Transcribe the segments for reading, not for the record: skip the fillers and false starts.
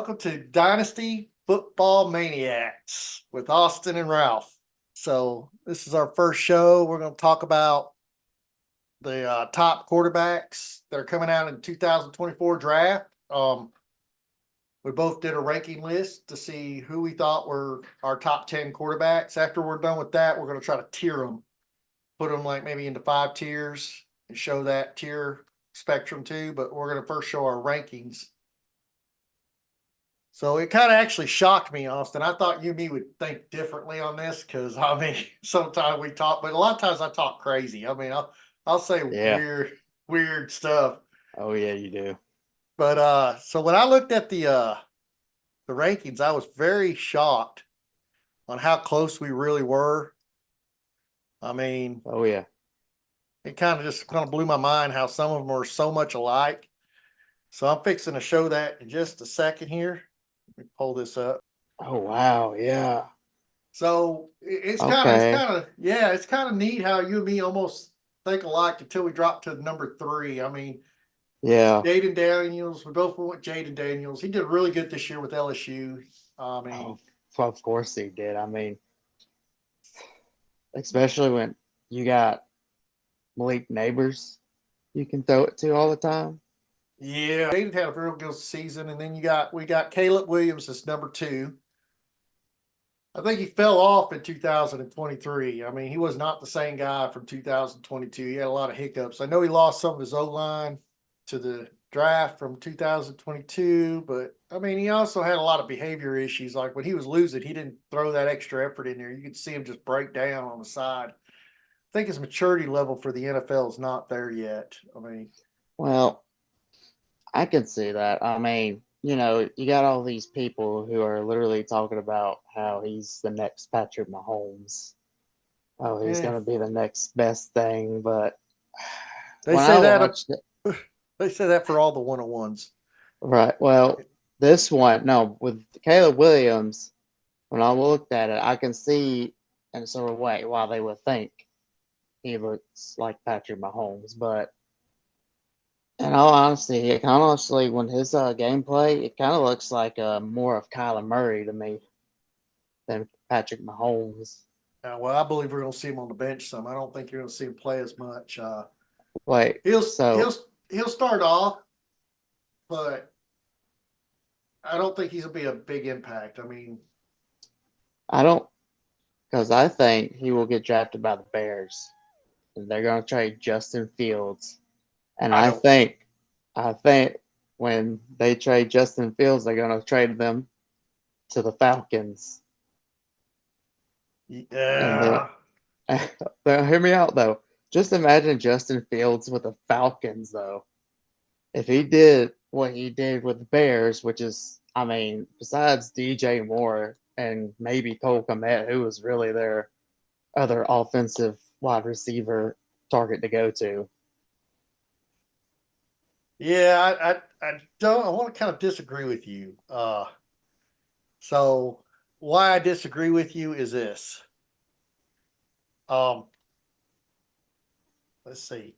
welcome to Dynasty Football Maniacs with Austin and Ralph. So, this is our first show. We're going to talk about the top quarterbacks that are coming out in 2024 draft. We both did a ranking list to see who we thought were our top 10 quarterbacks. After we're done with that, we're going to try to tier them, put them like maybe into 5 tiers and show that tier spectrum too. But we're going to first show our rankings. So it kind of actually shocked me, Austin. I thought you and me would think differently on this because I mean, sometimes we talk, but a lot of times I talk crazy. I mean, I'll say Yeah. weird stuff. Oh yeah, you do. But so when I looked at the rankings, I was very shocked on how close we really were. I mean, Oh yeah. it kind of blew my mind how some of them are so much alike. So I'm fixing to show that in just a second here. Let me pull this up. Oh wow, yeah. So it's Okay. kind of yeah, it's kind of neat how you and me almost think alike until we drop to number three. I mean, Yeah. Jaden Daniels, we both went with Jaden Daniels. He did really good this year with LSU. I mean, Oh, of course he did. I mean, especially when you got Malik Neighbors you can throw it to all the time. yeah, Jaden had a real good season, and then we got Caleb Williams as number two. I think he fell off in 2023. I mean, he was not the same guy from 2022. He had a lot of hiccups. I know he lost some of his O line to the draft from 2022, but I mean, he also had a lot of behavior issues. Like when he was losing, he didn't throw that extra effort in there. You could see him just break down on the side. I think his maturity level for the NFL is not there yet. I mean, Well, I can see that. I mean, you got all these people who are literally talking about how he's the next Patrick Mahomes. Oh, he's eh, gonna be the next best thing. But they when say I that watched it, they say that for all the one on ones. right? Well, this one, no, with Caleb Williams. When I looked at it, I can see in a sort of way why they would think he looks like Patrick Mahomes. But in all honesty, when his gameplay, it kind of looks like more of Kyler Murray to me than Patrick Mahomes. Well, I believe we're going to see him on the bench some. I don't think you're going to see him play as much. Wait, He'll so he'll he'll start off, but I don't think he's gonna be a big impact. I mean, I don't, because I think he will get drafted by the Bears. And they're going to trade Justin Fields. And I don't. I think when they trade Justin Fields, they're going to trade them to the Falcons. And Yeah, hear me out though. Just imagine Justin Fields with the Falcons though. If he did what he did with the Bears, which is, I mean, besides DJ Moore and maybe Cole Kmet, who was really their other offensive wide receiver target to go to. yeah. I don't. I want to kind of disagree with you. So why I disagree with you is this. Um, let's see.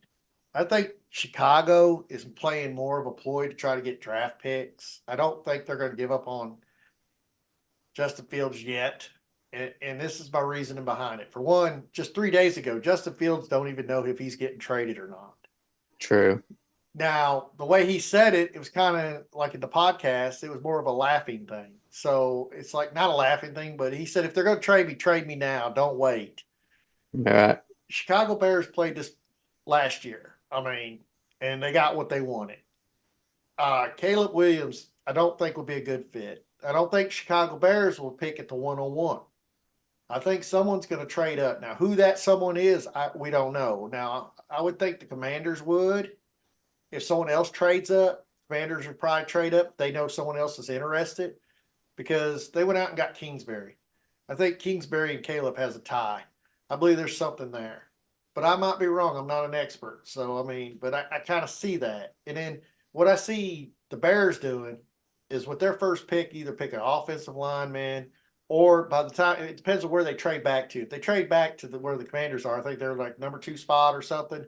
I think Chicago is playing more of a ploy to try to get draft picks. I don't think they're going to give up on Justin Fields yet. And this is my reasoning behind it. For one, just 3 days ago, Justin Fields don't even know if he's getting traded or not. True. Now, the way he said it, it was kind of like in the podcast, it was more of a laughing thing. So it's like not a laughing thing, but he said, if they're going to trade me now. Don't wait. All right. Chicago Bears played this last year. I mean, and they got what they wanted. Caleb Williams, I don't think would be a good fit. I don't think Chicago Bears will pick at the 101. I think someone's going to trade up. Now, who that someone is, we don't know. Now, I would think the Commanders would. If someone else trades up, Commanders would probably trade up. If they know someone else is interested because they went out and got Kingsbury. I think Kingsbury and Caleb has a tie. I believe there's something there, but I might be wrong. I'm not an expert, so I mean, but I kind of see that. And then what I see the Bears doing is with their first pick, either pick an offensive lineman or by the time it depends on where they trade back to. If they trade back to where the Commanders are, I think they're like number two spot or something.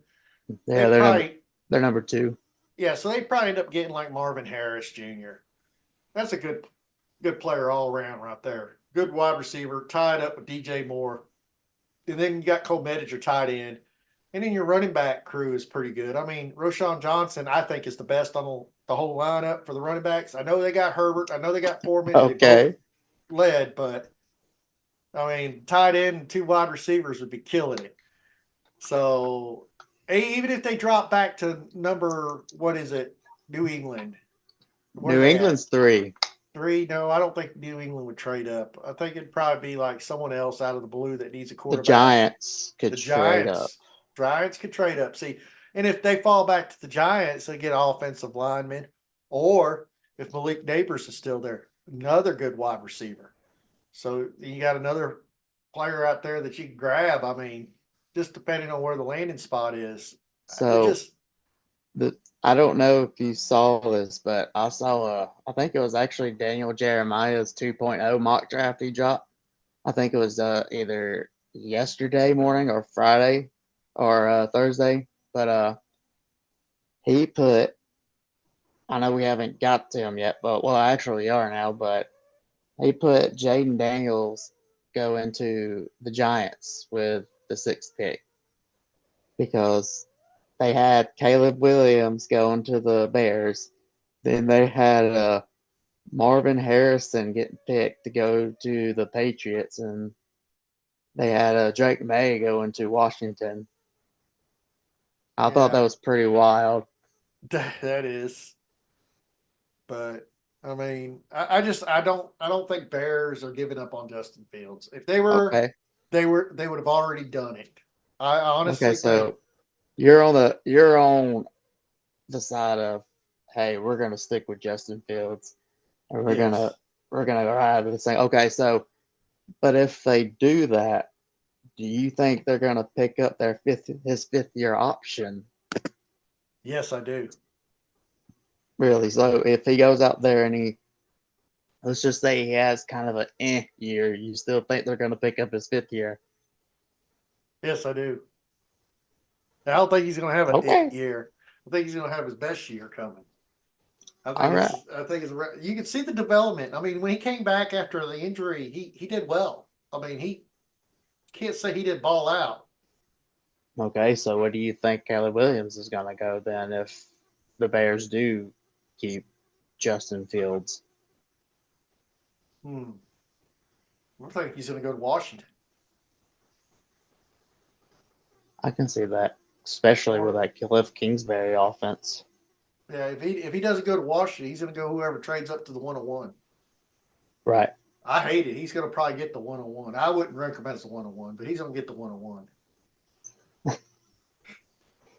They Yeah, probably they're number two. yeah, so they probably end up getting like Marvin Harris Jr. That's a good player all around right there. Good wide receiver, tied up with DJ Moore. And then you got Cole Mediger tied in. And then your running back crew is pretty good. I mean, Roshan Johnson, I think, is the best on the whole lineup for the running backs. I know they got Herbert. I know they got Foreman. They both Okay. led, but I mean, tight end and two wide receivers would be killing it. So even if they drop back to number, what is it, New England? Where are New they at? England's 3. 3? No, I don't think New England would trade up. I think it'd probably be like someone else out of the blue that needs a The quarterback. Giants could The trade up. Giants could trade up. See, and if they fall back to the Giants, they get offensive linemen. Or if Malik Neighbors is still there, another good wide receiver. So you got another player out there that you can grab. I mean, just depending on where the landing spot is. It So just I don't know if you saw this, but I saw I think it was actually Daniel Jeremiah's 2.0 mock draft he dropped. I think it was either yesterday morning or Friday or Thursday. But he put, I know we haven't got to him yet, but well, actually we are now, but he put Jaden Daniels go into the Giants with the 6th pick because they had Caleb Williams going to the Bears. Then they had Marvin Harrison getting picked to go to the Patriots, and they had Drake May going to Washington. I thought that yeah, was pretty wild. that is. But I mean, I don't think Bears are giving up on Justin Fields. If they were, Okay, they would have already done it. I okay, honestly think. so you're on the side of, hey, we're gonna stick with Justin Fields, and Yes. we're gonna ride with this thing. Okay, so but if they do that, do you think they're gonna pick up his 5th year option? Yes, I do. Really? So if he goes out there and let's just say he has kind of an year, you still think they're gonna pick up his 5th year? Yes, I do. I don't think he's going to have an it Okay, year. I think he's going to have his best year coming. I all think right. you can see the development. I mean, when he came back after the injury, he did well. I mean, he can't say he did ball out. Okay, so where do you think Caleb Williams is gonna go then if the Bears do keep Justin Fields? Hmm. I think he's going to go to Washington. I can see that, especially with Or that Cliff Kingsbury offense. yeah, if he doesn't go to Washington, he's going to go whoever trades up to the 101. Right, I hate it. He's going to probably get the 101. I wouldn't recommend it's a 101, but he's going to get the 101.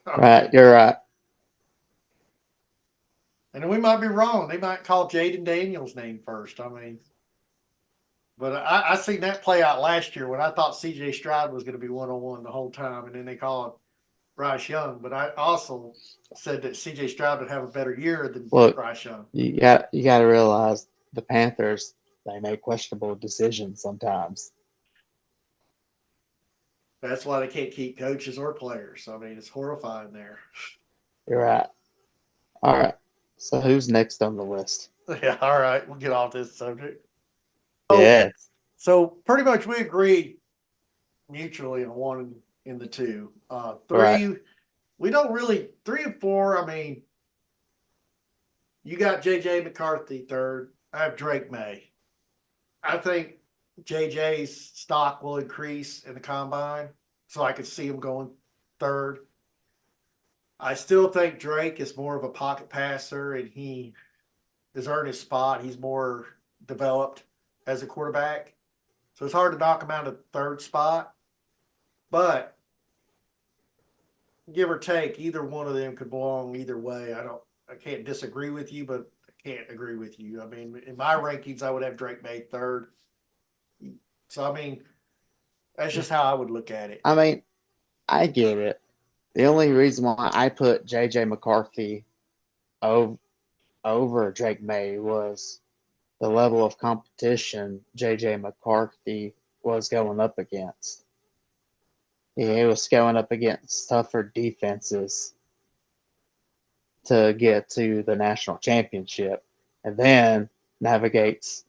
I right. mean, You're right. and we might be wrong. They might call Jaden Daniels' name first. I mean, but I seen that play out last year when I thought C.J. Stroud was going to be 101 the whole time, and then they called Bryce Young. But I also said that C.J. Stroud would have a better year than Look, Bryce Young. you got to realize the Panthers, they make questionable decisions sometimes. That's why they can't keep coaches or players. I mean, it's horrifying there. You're right. All right. So who's next on the list? Yeah, all right, we'll get off this subject. So, Yes. so pretty much we agreed mutually on one in the two. Right. Three, we don't really 3 and 4. I mean, you got J.J. McCarthy third. I have Drake May. I think J.J.'s stock will increase in the combine, so I could see him going third. I still think Drake is more of a pocket passer, and he has earned his spot. He's more developed as a quarterback, so it's hard to knock him out of the third spot. But give or take, either one of them could belong either way. I can't disagree with you, but I can't agree with you. I mean, in my rankings, I would have Drake May third. So I mean, that's just how I would look at it. I mean, I get it. The only reason why I put J.J. McCarthy over, over Drake May was the level of competition J.J. McCarthy was going up against. He was going up against tougher defenses to get to the national championship. And then navigates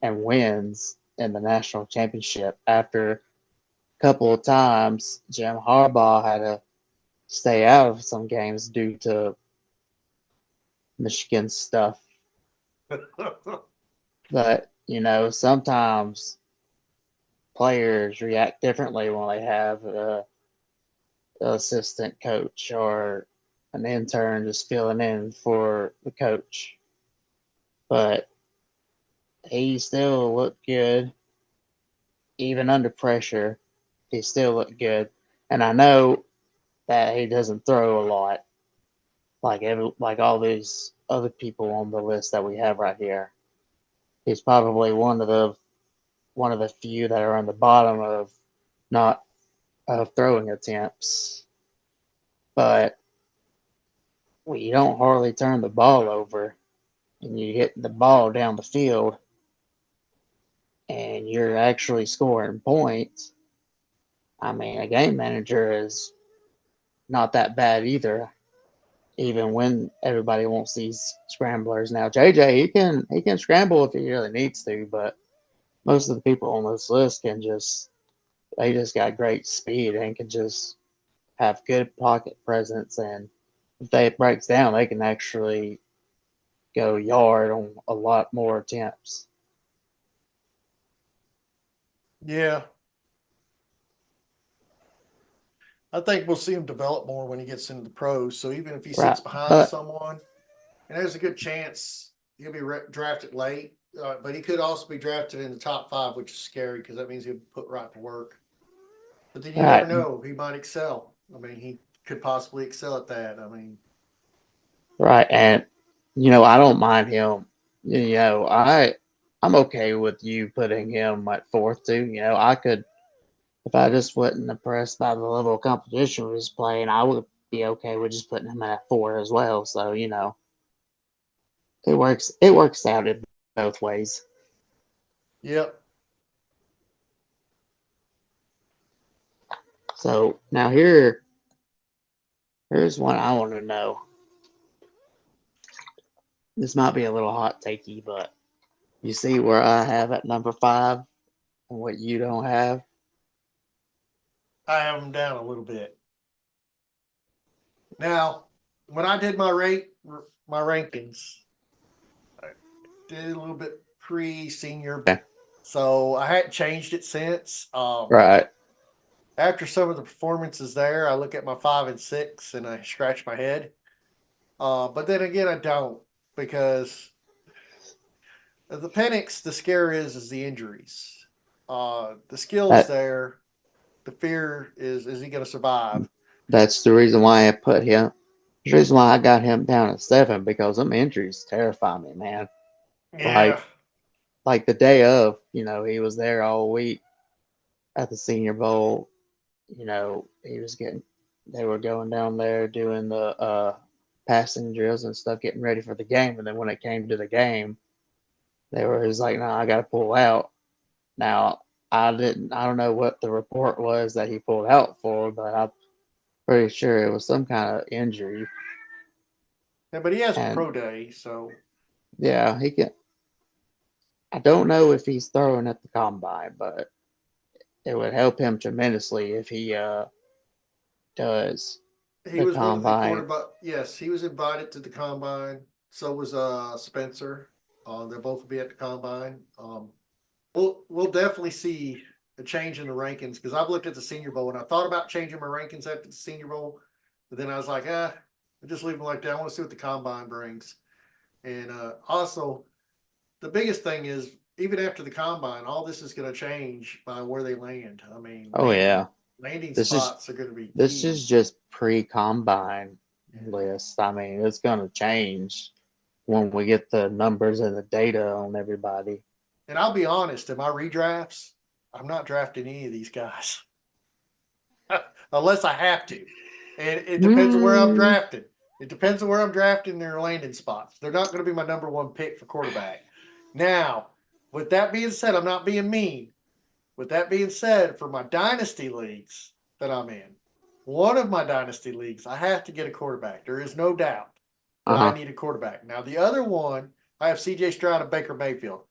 and wins in the national championship after a couple of times Jim Harbaugh had to stay out of some games due to Michigan stuff. But, sometimes players react differently when they have an assistant coach or an intern just filling in for the coach. But he still looked good, even under pressure. He still looked good, and I know that he doesn't throw a lot like all these other people on the list that we have right here. He's probably one of the few that are on the bottom of not of throwing attempts, but you don't hardly turn the ball over, and you hit the ball down the field, and you're actually scoring points. I mean, a game manager is not that bad either, even when everybody wants these scramblers. Now, JJ, he can scramble if he really needs to, but most of the people on this list they just got great speed and can just have good pocket presence, and if they breaks down, they can actually go yard on a lot more attempts. Yeah, I think we'll see him develop more when he gets into the pros. So even if he Right. sits behind But someone, and there's a good chance he'll be drafted late, but he could also be drafted in the top 5, which is scary because that means he'll be put right to work. But then you never right, know; he might excel. I mean, he could possibly excel at that. I mean, right. And I don't mind him. I'm okay with you putting him at fourth too. I could if I just wasn't impressed by the level of competition we was playing, I would be okay with just putting him at four as well. So, it works out in both ways. yep. So now here's one I want to know. This might be a little hot takey, but you see where I have at number 5 and what you don't have? I have him down a little bit. Now, when I did my rankings, I did a little bit pre-senior, Okay. so I hadn't changed it since. Right. After some of the performances there, I look at my 5 and 6 and I scratch my head. But then again, I don't because the Penix, the scare is the injuries. The skills That there. The fear is he going to survive? that's the reason why I put him. The reason why I got him down at 7 because them injuries terrify me, man. Yeah, Like like the day of, he was there all week at the Senior Bowl. He was getting, they were going down there doing the passing drills and stuff, getting ready for the game. And then when it came to the game, they were just like, "No, I got to pull out." Now, I don't know what the report was that he pulled out for, but I'm pretty sure it was some kind of injury. yeah, but he has a And pro day, so yeah, he can. I don't know if he's throwing at the combine, but it would help him tremendously if he does he the was one of the combine. quarterback. Yes, he was invited to the combine. So was Spencer. They'll both be at the combine. We'll definitely see a change in the rankings because I've looked at the Senior Bowl and I thought about changing my rankings after the Senior Bowl, but then I was like, I just leave them like that. I want to see what the combine brings. And also, the biggest thing is even after the combine, all this is going to change by where they land. I mean, Oh yeah, landing this is spots are going to be this key. is just pre-combine Yeah. list. I mean, it's gonna change when we get the numbers and the data on everybody. And I'll be honest, in my redrafts, I'm not drafting any of these guys unless I have to. And it depends on where I'm Mm, drafted. It depends on where I'm drafting their landing spots. They're not going to be my number 1 pick for quarterback. Now, with that being said, I'm not being mean. With that being said, for my dynasty leagues that I'm in, one of my dynasty leagues, I have to get a quarterback. There is no doubt that I uh-huh. need a quarterback. Now, the other one, I have C.J. Stroud and Baker Mayfield.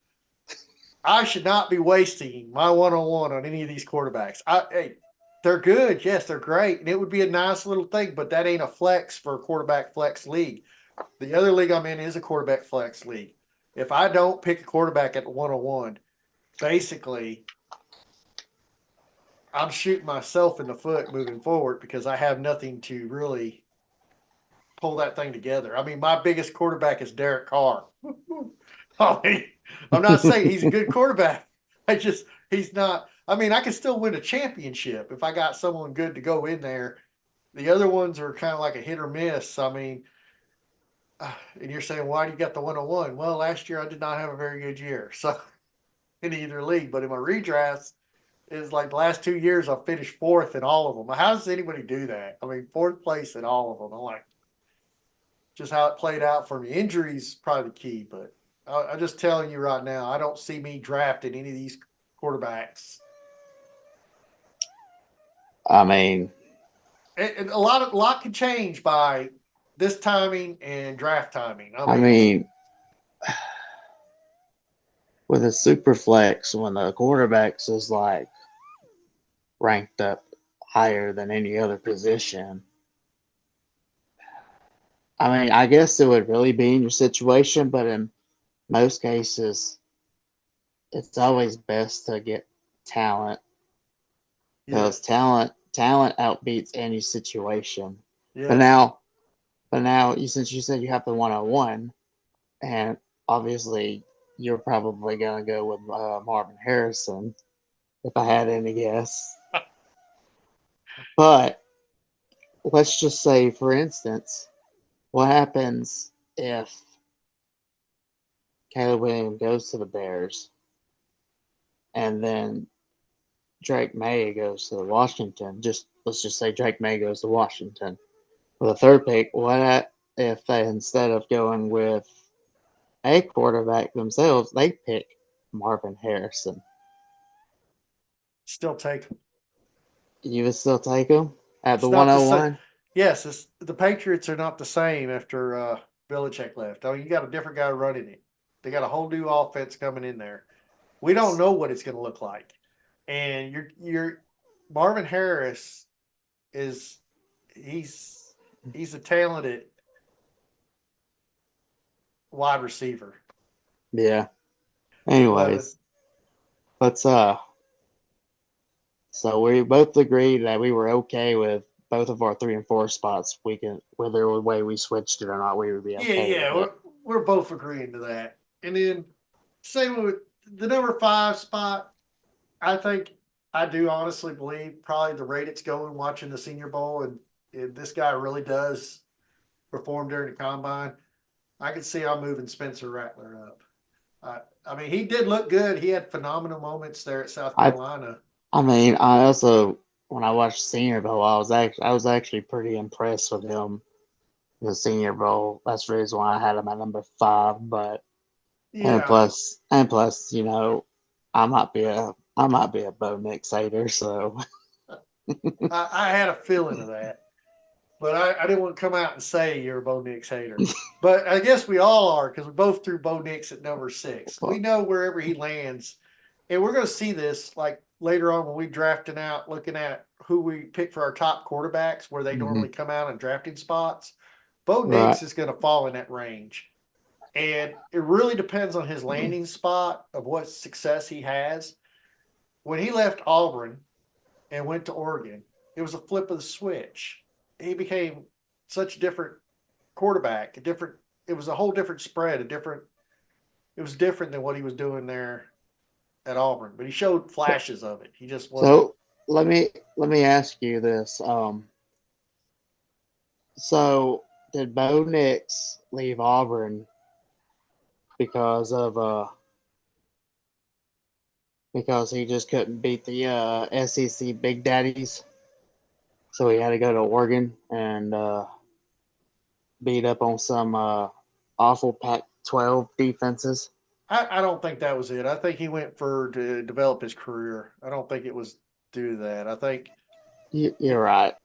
I should not be wasting my one-on-one on any of these quarterbacks. Hey, they're good. Yes, they're great. And it would be a nice little thing, but that ain't a flex for a quarterback flex league. The other league I'm in is a quarterback flex league. If I don't pick a quarterback at the one-on-one, basically I'm shooting myself in the foot moving forward because I have nothing to really pull that thing together. I mean, my biggest quarterback is Derek Carr. I mean, I'm not saying he's a good quarterback. He's not. I mean, I can still win a championship if I got someone good to go in there. The other ones are kind of like a hit or miss. I mean, and you're saying, why do you got the 101? Well, last year I did not have a very good year. So in either league, but in my redrafts, is like the last 2 years I've finished fourth in all of them. How does anybody do that? I mean, fourth place in all of them. I'm like, just how it played out for me. Injuries probably the key, but I'm just telling you right now, I don't see me drafting any of these quarterbacks. I mean, A lot can change by this timing and draft timing. I mean, with a super flex, when the quarterbacks is like ranked up higher than any other position, I mean, I guess it would really be in your situation, but in most cases, it's always best to get talent because talent outbeats any situation. Yeah. But now, since you said you have the 101, and obviously you're probably gonna go with Marvin Harrison, if I had any guess. But let's just say, for instance, what happens if Caleb Williams goes to the Bears and then Drake May goes to Washington? Let's just say Drake May goes to Washington. For the third pick, what if they, instead of going with a quarterback themselves, they pick Marvin Harrison? Still take them. You would still take him at the It's not the same. 101? Yes, the Patriots are not the same after Belichick left. I mean, you got a different guy running it. They got a whole new offense coming in there. We don't know what it's going to look like. And you're Marvin Harris is he's a talented wide receiver. Yeah. Anyways, let's so we both agreed that we were okay with both of our 3 and 4 spots. We can, whether the way we switched it or not, we would be okay. Yeah. We're both agreeing to that. And then same with the number 5 spot. I think I do honestly believe probably the rate it's going watching the Senior Bowl, and this guy really does perform during the combine. I can see I'm moving Spencer Rattler up. I mean, he did look good. He had phenomenal moments there at South Carolina. I mean, I also, when I watched Senior Bowl, I was actually pretty impressed with him in the Senior Bowl. That's the reason why I had him at number 5. But Yeah. and plus, you know, I might be a Bo Nix hater, so I had a feeling of that. But I didn't want to come out and say you're a Bo Nix hater. But I guess we all are because we both threw Bo Nix at number 6. We know wherever he lands. And we're going to see this like later on when we drafting out, looking at who we pick for our top quarterbacks, where they normally come out in drafting spots. Bo Nix is going to fall in that range. And it really depends on his landing spot of what success he has. When he left Auburn and went to Oregon, it was a flip of the switch. He became such a different quarterback, it was a whole different spread, it was different than what he was doing there at Auburn, but he showed flashes of it. He just wasn't. So let me ask you this. So did Bo Nix leave Auburn because he just couldn't beat the SEC Big Daddies? So he had to go to Oregon and beat up on some awful Pac-12 defenses. I don't think that was it. I think he went to develop his career. I don't think it was due to that. I think you're right.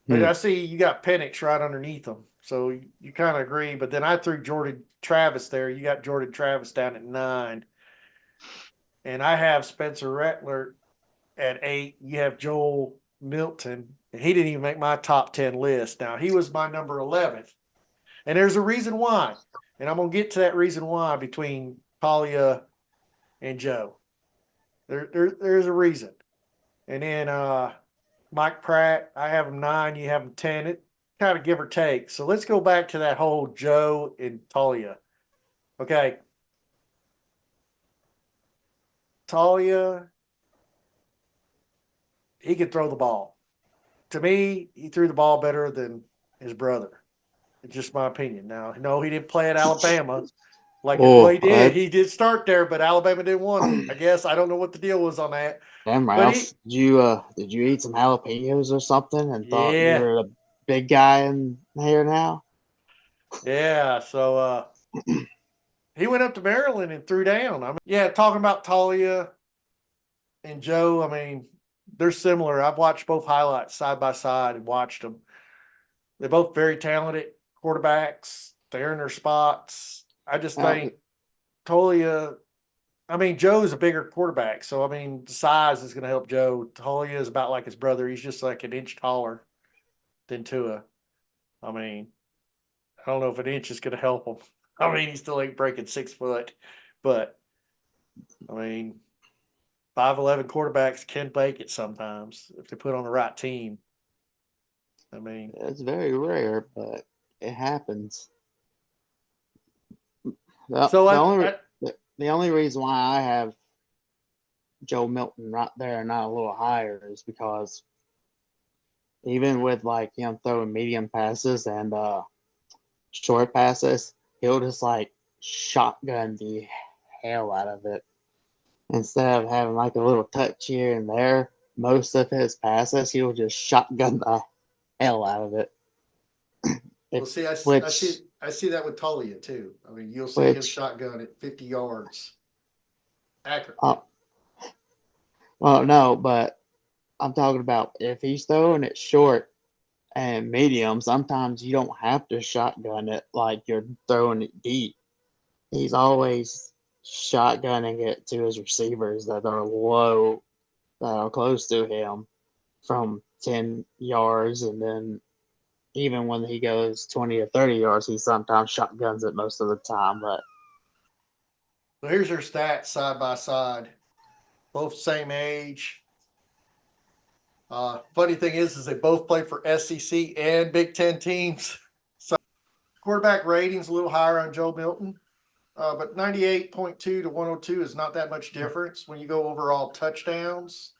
But I see you got Penix right underneath him. So you kind of agree. But then I threw Jordan Travis there. You got Jordan Travis down at 9. And I have Spencer Rattler at 8. You have Joel Milton. And he didn't even make my top 10 list. Now, he was my number 11th. And there's a reason why. And I'm going to get to that reason why between Talia and Joe. There's a reason. And then Mike Pratt, I have him 9, you have him 10. It kind of give or take. So let's go back to that whole Joe and Talia. Okay. Talia, he could throw the ball. To me, he threw the ball better than his brother. It's just my opinion. Now, no, he didn't play at Alabama. Well, Oh, he did. He did start there, but Alabama didn't want him. I guess I don't know what the deal was on that. damn, But Ralph. Did you eat some jalapenos or something and thought you yeah, were the big guy in here now? yeah. So he went up to Maryland and threw down. I mean, yeah, talking about Talia and Joe, I mean, they're similar. I've watched both highlights side by side and watched them. They're both very talented quarterbacks. They're in their spots. I just think Talia, I mean, Joe's a bigger quarterback. So, I mean, the size is going to help Joe. Talia is about like his brother. He's just like an inch taller than Tua. I mean, I don't know if an inch is going to help him. I mean, he still ain't breaking 6 foot. But, I mean, 5'11" quarterbacks can make it sometimes if they put on the right team. I mean, It's very rare, but it happens. The, so the I, only I the only reason why I have Joe Milton right there, not a little higher, is because even with like him throwing medium passes and short passes, he'll just like shotgun the hell out of it. Instead of having like a little touch here and there, most of his passes he'll just shotgun the hell out of it. well It see, I, I which see, I see that with Talia too. I mean, you'll see him which shotgun at 50 yards uh, accurately. well no, but I'm talking about if he's throwing it short and medium, sometimes you don't have to shotgun it like you're throwing it deep. He's always shotgunning it to his receivers that are low, that are close to him from 10 yards. And then even when he goes 20 or 30 yards, he sometimes shotguns it most of the time. But So here's their stats side by side, both same age. Funny thing is they both play for SEC and Big Ten teams. So quarterback ratings a little higher on Joe Milton, but 98.2 to 102 is not that much difference when you go overall touchdowns.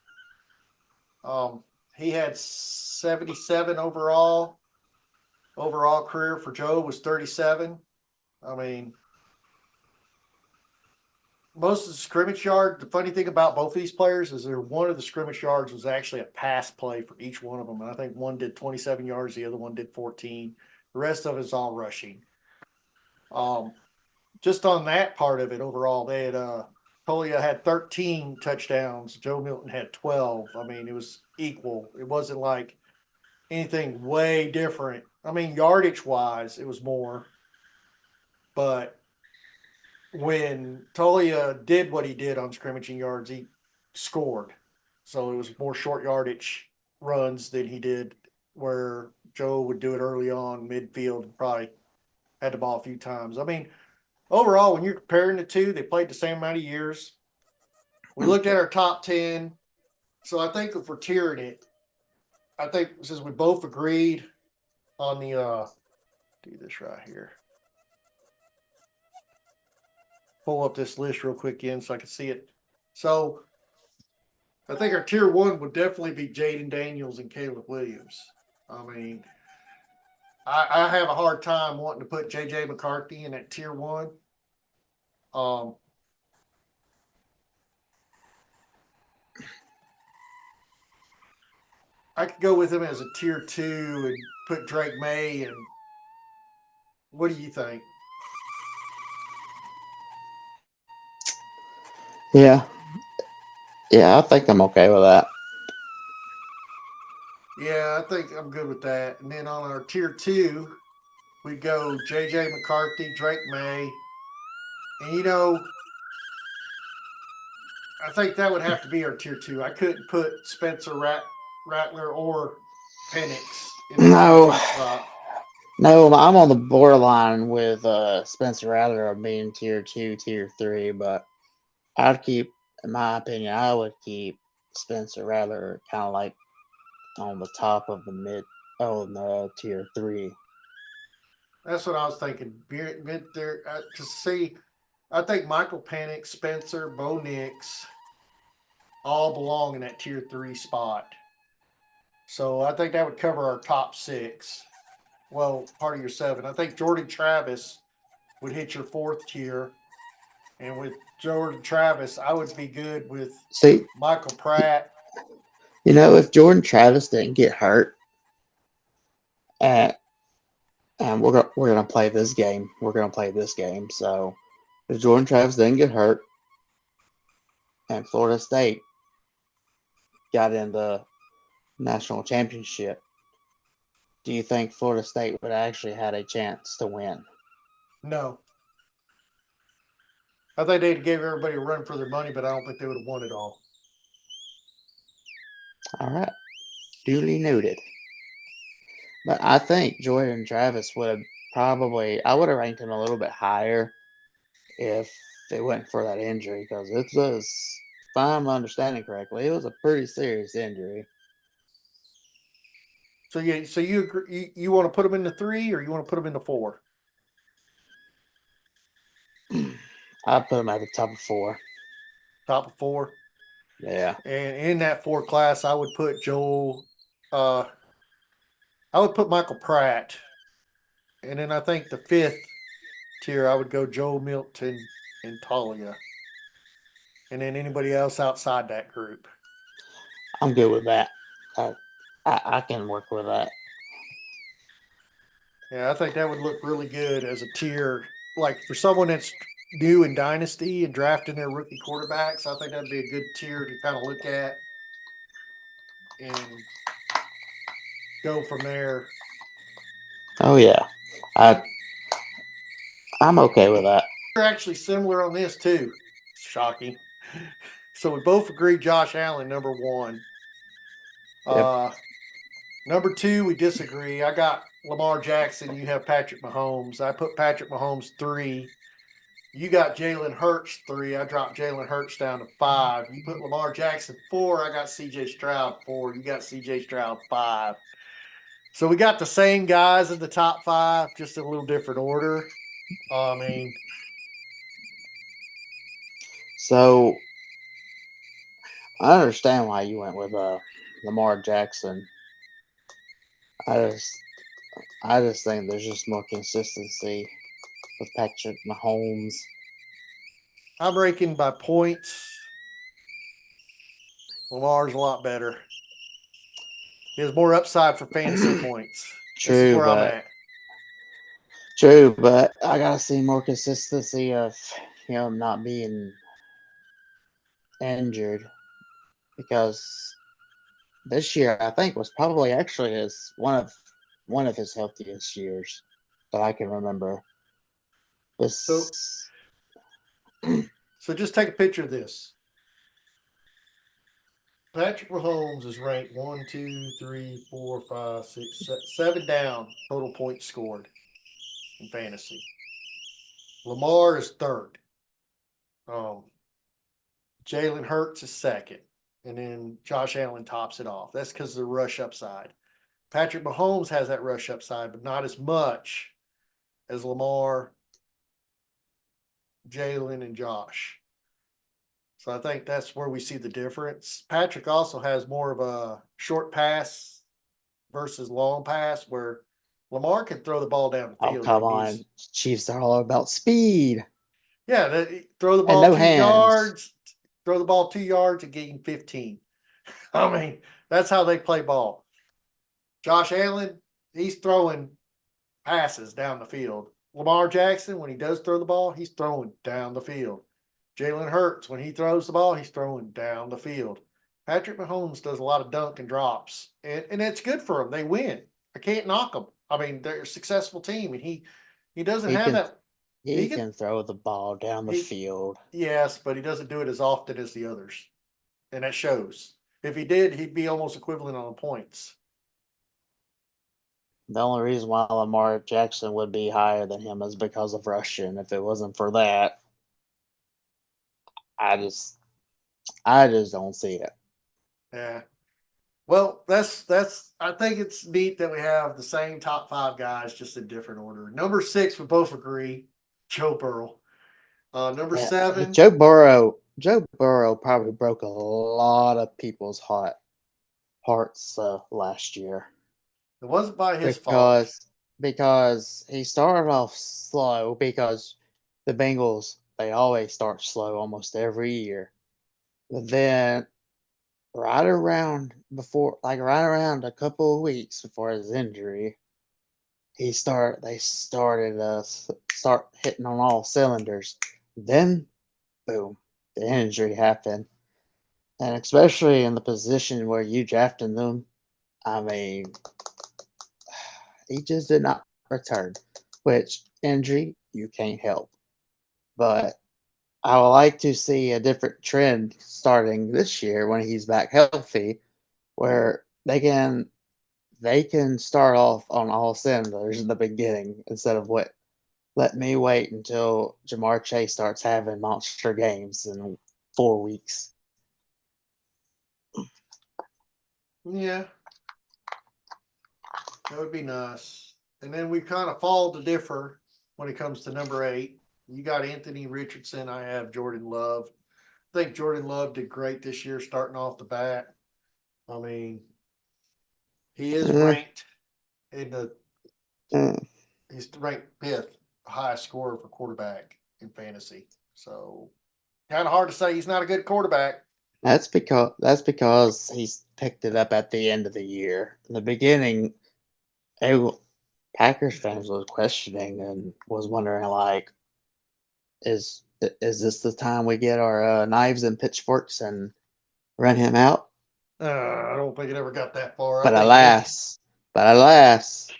Um, he had 77 overall. Overall career for Joe was 37. I mean, most of the scrimmage yard. The funny thing about both of these players is one of the scrimmage yards was actually a pass play for each one of them. And I think one did 27 yards, the other one did 14. The rest of it is all rushing. Um, just on that part of it, overall, they had Tolia had 13 touchdowns. Joe Milton had 12. I mean, it was equal. It wasn't like anything way different. I mean, yardage wise, it was more, but when Tolia did what he did on scrimmaging yards, he scored. So it was more short yardage runs than he did where Joe would do it early on midfield and probably had the ball a few times. I mean, overall, when you're comparing the two, they played the same amount of years. We looked at our top 10. So I think if we're tiering it, I think since we both agreed on the do this right here. Pull up this list real quick in so I can see it. So I think our tier one would definitely be Jaden Daniels and Caleb Williams. I mean, I have a hard time wanting to put JJ McCarthy in at tier one. Um, I could go with him as a tier two and put Drake May. And what do you think? yeah, yeah, I think I'm okay with that. Yeah, I think I'm good with that. And then on our tier two, We go J.J. McCarthy, Drake May, and I think that would have to be our tier two. I couldn't put Rattler or Penix in the tier No, two spot. no, I'm on the borderline with Spencer Rattler of being tier two, tier three, but I'd keep, in my opinion, I would keep Spencer Rattler kind of like on the top of the on the tier three. That's what I was thinking. Mid there to see. I think Michael Penix, Spencer, Bo Nix all belong in that tier three spot. So I think that would cover our top six. Well, part of your seven. I think Jordan Travis would hit your fourth tier. And with Jordan Travis, I would be good with See, Michael Pratt. if Jordan Travis didn't get hurt, and we're gonna play this game, we're gonna play this game. So if Jordan Travis didn't get hurt, and Florida State got in the national championship, do you think Florida State would actually had a chance to win? No. I think they'd gave everybody a run for their money, but I don't think they would have won it all. All right, duly noted. But I think Jordan Travis would have probably, I would have ranked him a little bit higher if it wasn't for that injury because it was, if I'm understanding correctly, it was a pretty serious injury. So you agree, you want to put them in the three or you want to put them in the four? I put him at the top of four. Top of four. Yeah. And in that four class, I would put Joel. I would put Michael Pratt, and then I think the fifth tier I would go Joe Milton and Talia, and then anybody else outside that group. I'm good with that. I, I can work with that. Yeah, I think that would look really good as a tier. Like for someone that's new in Dynasty and drafting their rookie quarterbacks, I think that'd be a good tier to kind of look at and go from there. Oh yeah, I I'm okay with that. We're actually similar on this too. Shocking. So we both agree Josh Allen number one. Yep. Uh Number two, we disagree. I got Lamar Jackson. You have Patrick Mahomes. I put Patrick Mahomes three. You got Jalen Hurts three. I dropped Jalen Hurts down to five. You put Lamar Jackson four. I got CJ Stroud four. You got CJ Stroud five. So we got the same guys in the top five, just in a little different order. I mean, So I understand why you went with Lamar Jackson. I just I just think there's just more consistency with Patrick Mahomes. I'm ranking by points. Lamar's a lot better. He has more upside for fantasy points. This is True, where I'm but at. I gotta see more consistency of him not being injured because this year I think was probably actually his one of his healthiest years that I can remember. So, This so just take a picture of this. Patrick Mahomes is ranked one, two, three, four, five, six, seven down total points scored in fantasy. Lamar is third. Um, Jalen Hurts is second, and then Josh Allen tops it off. That's because of the rush upside. Patrick Mahomes has that rush upside, but not as much as Lamar, Jalen, and Josh. So I think that's where we see the difference. Patrick also has more of a short pass versus long pass, where Lamar can throw the ball down the oh field if come he on, needs. Chiefs are all about speed Yeah, throw the and ball no two hands. yards, throw the ball 2 yards and gain 15. I mean, that's how they play ball. Josh Allen, he's throwing passes down the field. Lamar Jackson, when he does throw the ball, he's throwing down the field. Jalen Hurts, when he throws the ball, he's throwing down the field. Patrick Mahomes does a lot of dunk and drops, and it's good for them. They win. I can't knock them. I mean, they're a successful team, and he doesn't He have can that. He he can can throw the ball down the he field. yes, but he doesn't do it as often as the others, and that shows. If he did, he'd be almost equivalent on points. The only reason why Lamar Jackson would be higher than him is because of rushing. If it wasn't for that, I just I just don't see it. Yeah. Well, that's. I think it's neat that we have the same top five guys, just in different order. Number six, we both agree, Joe Burrow. Number Yeah, seven, Joe Burrow probably broke a lot of people's hearts last year it wasn't by his fault. because because he started off slow because the Bengals they always start slow almost every year. But then right around a couple of weeks before his injury, they started start hitting on all cylinders. Then boom, the injury happened. And especially in the position where you drafted them, I mean, he just did not return, which injury you can't help. But I would like to see a different trend starting this year when he's back healthy, where they can start off on all cylinders in the beginning instead of what let me wait until Jamar Chase starts having monster games in 4 weeks. Yeah, that would be nice. And then we kind of fall to differ when it comes to number eight. You got Anthony Richardson. I have Jordan Love. I think Jordan Love did great this year, starting off the bat. I mean, he is Uh, ranked in the. uh, He's ranked fifth highest scorer for quarterback in fantasy. So kind of hard to say he's not a good quarterback. that's because he's picked it up at the end of the year. In the beginning, they, Packers fans was questioning and was wondering like, is this the time we get our knives and pitchforks and run him out? I don't think it ever got that far. I But think Anthony. alas, but alas,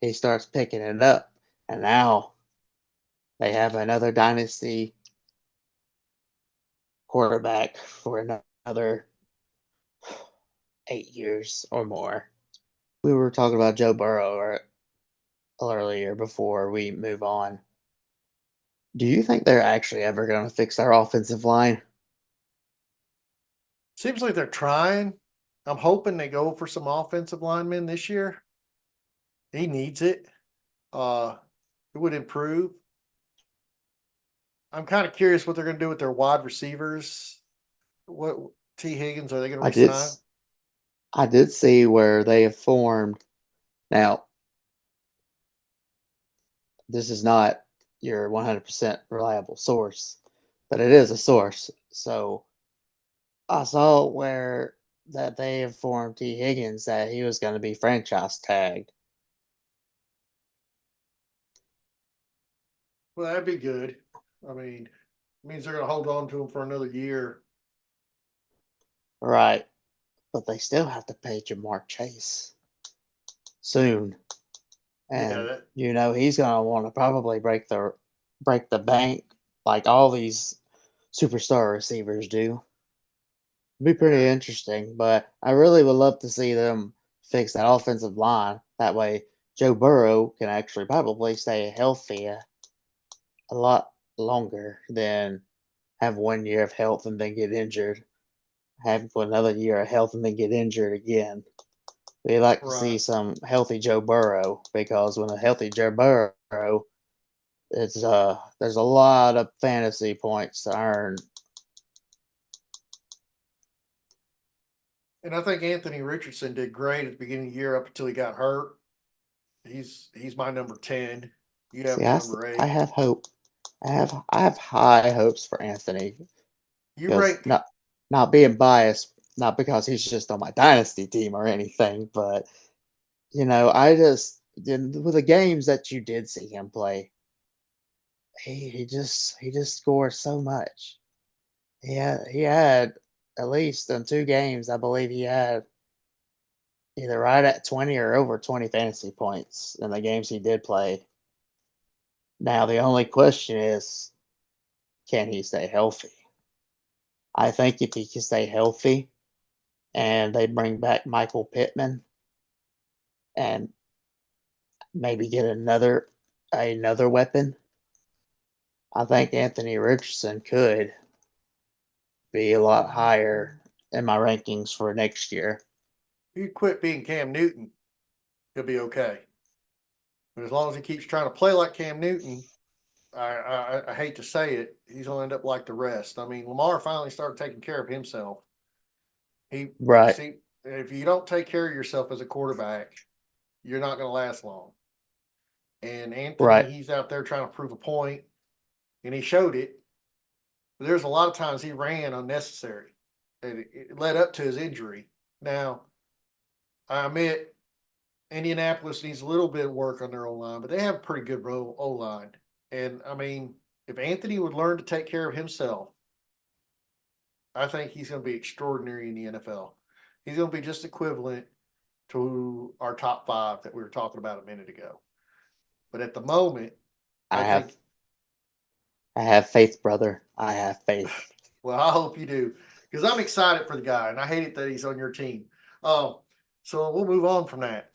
he starts picking it up, and now they have another dynasty quarterback for another 8 years or more. We were talking about Joe Burrow earlier before we move on. Do you think they're actually ever going to fix their offensive line? Seems like they're trying. I'm hoping they go for some offensive linemen this year. He needs it. Uh, it would improve. I'm kind of curious what they're going to do with their wide receivers. What T Higgins are they going to I did. resign? I did see where they have formed. Now, this is not your 100% reliable source, but it is a source. So I saw where that they informed T. Higgins that he was going to be franchise tagged. Well, that'd be good. I mean, it means they're going to hold on to him for another year. Right. But they still have to pay Jamar Chase soon. Yeah, And he's going to want to probably break the bank like all these superstar receivers do. Be pretty yeah, interesting, but I really would love to see them fix that offensive line. That way, Joe Burrow can actually probably stay healthy a lot longer than have 1 year of health and then get injured, have another year of health and then get injured again. We like to see right. some healthy Joe Burrow because when a healthy Joe Burrow, there's a lot of fantasy points to earn. And I think Anthony Richardson did great at the beginning of the year up until he got hurt. He's my number 10. You have See, him at number I 8. have hope. I have high hopes for Anthony You because rank not being biased, not because he's just on my dynasty team or anything, but with the games that you did see him play, he just scored so much. He had at least in 2 games, I believe he had either right at 20 or over 20 fantasy points in the games he did play. Now, the only question is, can he stay healthy? I think if he can stay healthy and they bring back Michael Pittman and maybe get another weapon, I think Anthony Richardson could be a lot higher in my rankings for next year. If you quit being Cam Newton, he'll be okay. But as long as he keeps trying to play like Cam Newton, I hate to say it, he's gonna end up like the rest. I mean, Lamar finally started taking care of himself. He Right, see if you don't take care of yourself as a quarterback, you're not gonna last long. And Anthony, right. he's out there trying to prove a point, and he showed it. But there's a lot of times he ran unnecessary, and it led up to his injury. Now, I admit Indianapolis needs a little bit of work on their O line, but they have a pretty good O line. And I mean, if Anthony would learn to take care of himself, I think he's going to be extraordinary in the NFL. He's going to be just equivalent to our top five that we were talking about a minute ago. But at the moment, I I have think, I have faith, brother. I have faith. well, I hope you do because I'm excited for the guy, and I hate it that he's on your team. Um, so we'll move on from that.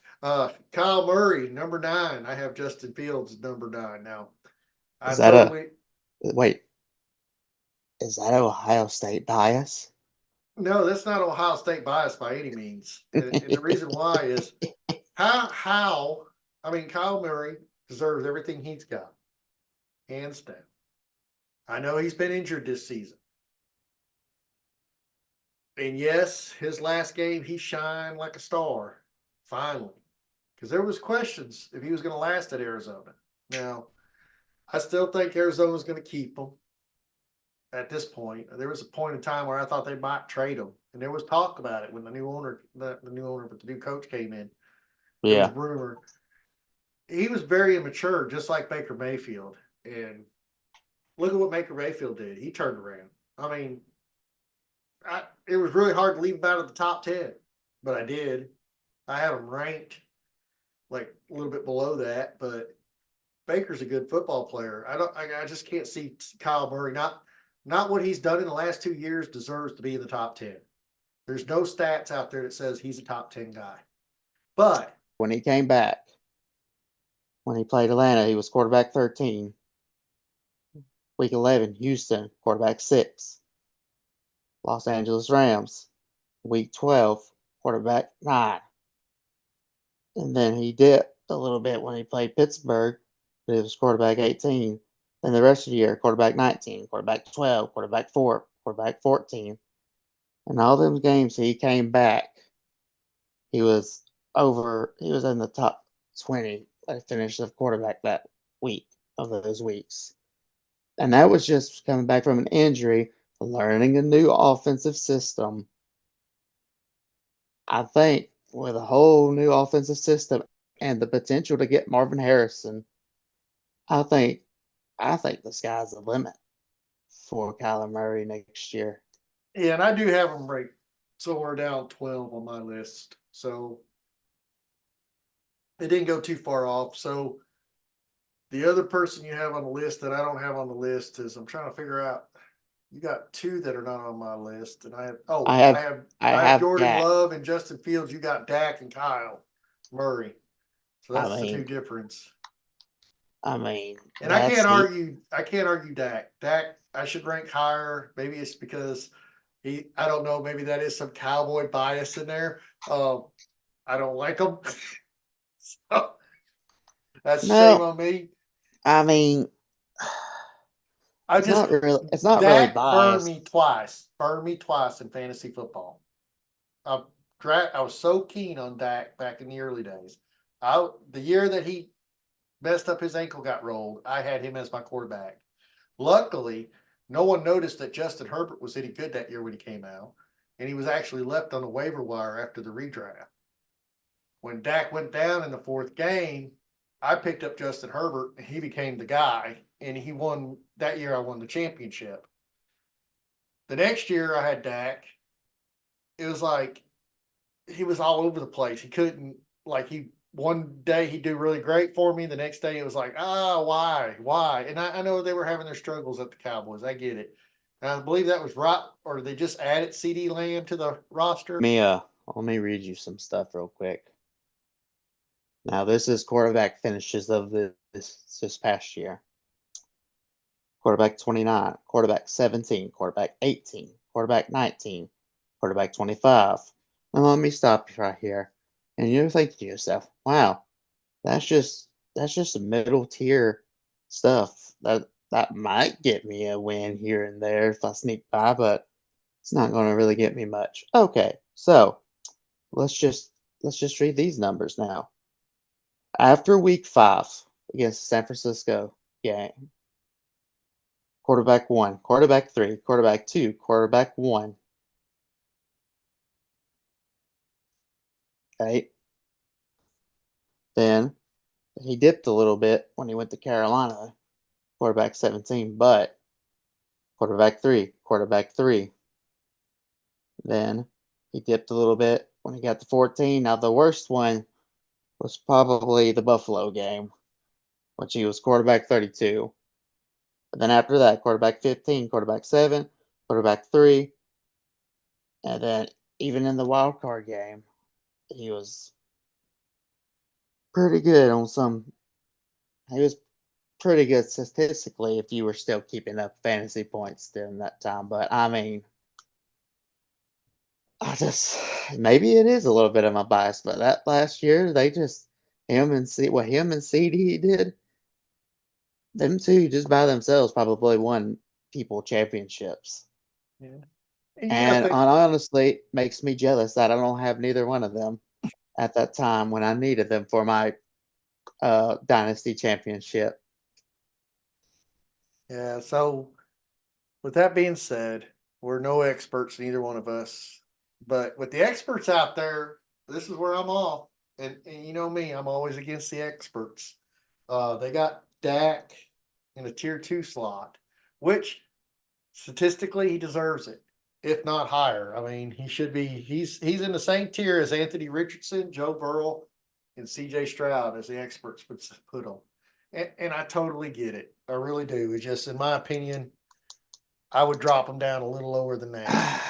Kyle Murray, number 9. I have Justin Fields number 9 now. I Is that a totally wait? Is that Ohio State bias? no. That's not Ohio State bias by any means, and the reason why is how I mean Kyle Murray deserves everything he's got, hands down. I know he's been injured this season, and yes, his last game he shined like a star, finally, because there was questions if he was going to last at Arizona. Now, I still think Arizona's going to keep him at this point. There was a point in time where I thought they might trade him, and there was talk about it when the new owner, but the new coach came in. There was Yeah, rumor. He was very immature, just like Baker Mayfield. And look at what Baker Mayfield did. He turned around. I mean, it was really hard to leave him out of the top 10, but I did. I have him ranked like a little bit below that, but Baker's a good football player. I just can't see Kyle Murray not what he's done in the last 2 years deserves to be in the top 10. There's no stats out there that says he's a top 10 guy. But when he came back, when he played Atlanta, he was quarterback 13. Week 11, Houston, quarterback 6. Los Angeles Rams, week 12, quarterback 9. And then he dipped a little bit when he played Pittsburgh, but it was quarterback 18. Then the rest of the year, quarterback 19, quarterback 12, quarterback 4, quarterback 14. And all those games he came back, he was in the top 20 finish of quarterback that week of those weeks. And that was just coming back from an injury, learning a new offensive system. I think with a whole new offensive system and the potential to get Marvin Harrison, I think I think the sky's the limit for Kyler Murray next year. yeah, and I do have him ranked somewhere down 12 on my list. So it didn't go too far off. So the other person you have on the list that I don't have on the list is I'm trying to figure out. You got 2 that are not on my list, and I have I oh have I I have have Jordan Dak. Love and Justin Fields. You got Dak and Kyle Murray. So I that's the 2 mean difference. I mean And I that's can't the argue. I can't argue Dak. Dak, I should rank higher. Maybe it's because he. I don't know. Maybe that is some cowboy bias in there. I don't like him. So that's shame no. on me. I mean I just it's not really Dak burned biased. me twice. Burned me twice in fantasy football. I I was so keen on Dak back in the early days. The year that he messed up his ankle got rolled, I had him as my quarterback. Luckily, no one noticed that Justin Herbert was any good that year when he came out, and he was actually left on the waiver wire after the redraft. When Dak went down in the 4th game, I picked up Justin Herbert, and he became the guy, and he won that year. I won the championship. The next year, I had Dak. It was like he was all over the place. He couldn't like he one day he'd do really great for me. The next day it was like, why? And I know they were having their struggles at the Cowboys. I get it. And I believe that was right, or they just added CD Lamb to the roster. Let me read you some stuff real quick. Now this is quarterback finishes of this past year. Quarterback 29, quarterback 17, quarterback 18, quarterback 19, quarterback 25. Now let me stop you right here. And you're thinking to yourself, wow, that's just some middle tier stuff. That might get me a win here and there if I sneak by, but it's not gonna really get me much. Okay, so let's just let's just read these numbers now. After week 5 against San Francisco game, quarterback 1, quarterback 3, quarterback 2, quarterback 1. Okay. Then he dipped a little bit when he went to Carolina, quarterback 17, but quarterback 3. Then he dipped a little bit when he got to 14. Now, the worst one was probably the Buffalo game, which he was quarterback 32. But then after that, quarterback 15, quarterback 7, quarterback 3. And then even in the wild card game, he was pretty good on some. He was pretty good statistically if you were still keeping up fantasy points during that time. But I mean, I just maybe it is a little bit of my bias, but that last year they just him and CD did, them two just by themselves probably won people championships. Yeah. And you got And to think, honestly makes me jealous that I don't have neither one of them at that time when I needed them for my dynasty championship. yeah. So with that being said, we're no experts, neither one of us. But with the experts out there, this is where I'm off. And you know me, I'm always against the experts. They got Dak in a tier 2 slot, which statistically he deserves it, if not higher. I mean, he should be. He's in the same tier as Anthony Richardson, Joe Burrow, and C.J. Stroud as the experts would put him. And I totally get it. I really do. It's just, in my opinion, I would drop him down a little lower than that.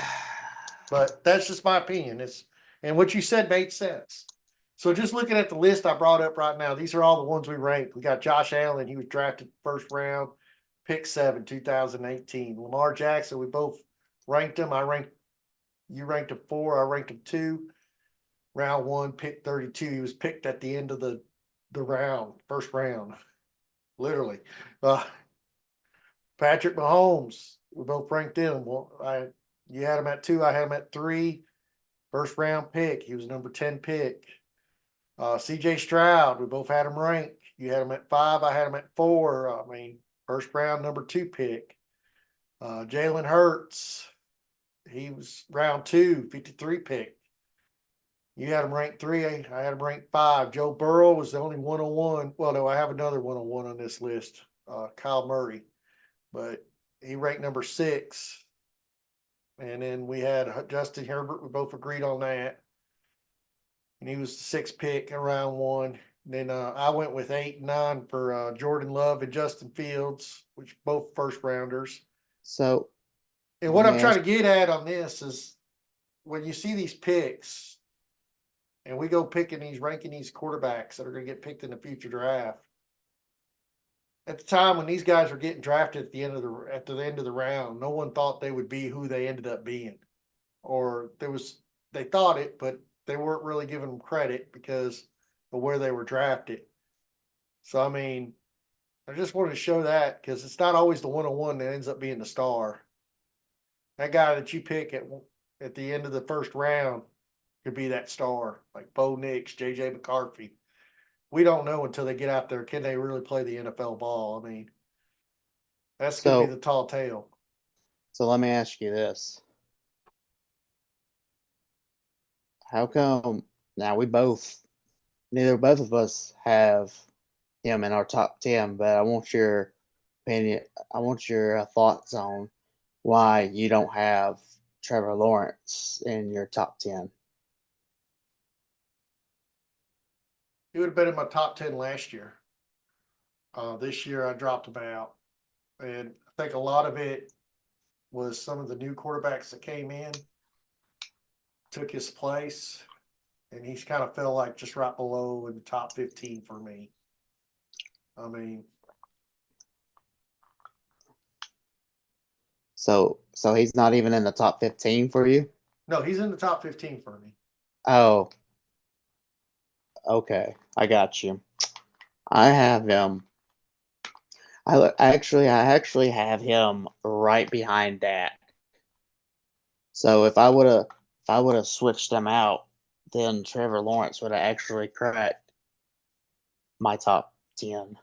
But that's just my opinion. It's and what you said made sense. So just looking at the list I brought up right now, these are all the ones we ranked. We got Josh Allen, he was drafted first round, pick 7, 2018. Lamar Jackson, we both ranked him. You ranked him 4, I ranked him 2. Round 1, pick 32. He was picked at the end of the round, first round, literally. Uh, Patrick Mahomes, we both ranked him. Well, you had him at 2, I had him at 3. First round pick. He was number 10 pick. CJ Stroud, we both had him ranked. You had him at 5, I had him at 4. I mean, first round, number 2 pick. Jalen Hurts, he was round 2, 53 pick. You had him ranked 3, I had him ranked 5. Joe Burrow was the only 101. Well, no, I have another 101 on this list, Kyle Murray, but he ranked number 6. And then we had Justin Herbert. We both agreed on that. And he was the 6th pick in round 1. Then I went with 8 and 9 for Jordan Love and Justin Fields, which both first rounders. So And let what me I'm trying ask. to get at on this is when you see these picks, and we go ranking these quarterbacks that are going to get picked in the future draft. At the time when these guys were getting drafted at the end of the round, no one thought they would be who they ended up being, or they thought it, but they weren't really giving them credit because of where they were drafted. So I mean, I just wanted to show that because it's not always the 101 that ends up being the star. That guy that you pick at the end of the first round could be that star, like Bo Nix, JJ McCarthy. We don't know until they get out there. Can they really play the NFL ball? I mean, that's going to be So the tall tale. so let me ask you this: how come now neither both of us have him in our top 10, but I want your opinion. I want your thoughts on why you don't have Trevor Lawrence in your top 10. He would have been in my top 10 last year. This year I dropped him out, and I think a lot of it was some of the new quarterbacks that came in took his place, and he's kind of fell like just right below in the top 15 for me. I mean, So he's not even in the top 15 for you? no, he's in the top 15 for me. Oh, okay. I got you. I have him. I actually have him right behind Dak. So if I would have switched them out, then Trevor Lawrence would have actually cracked my top 10.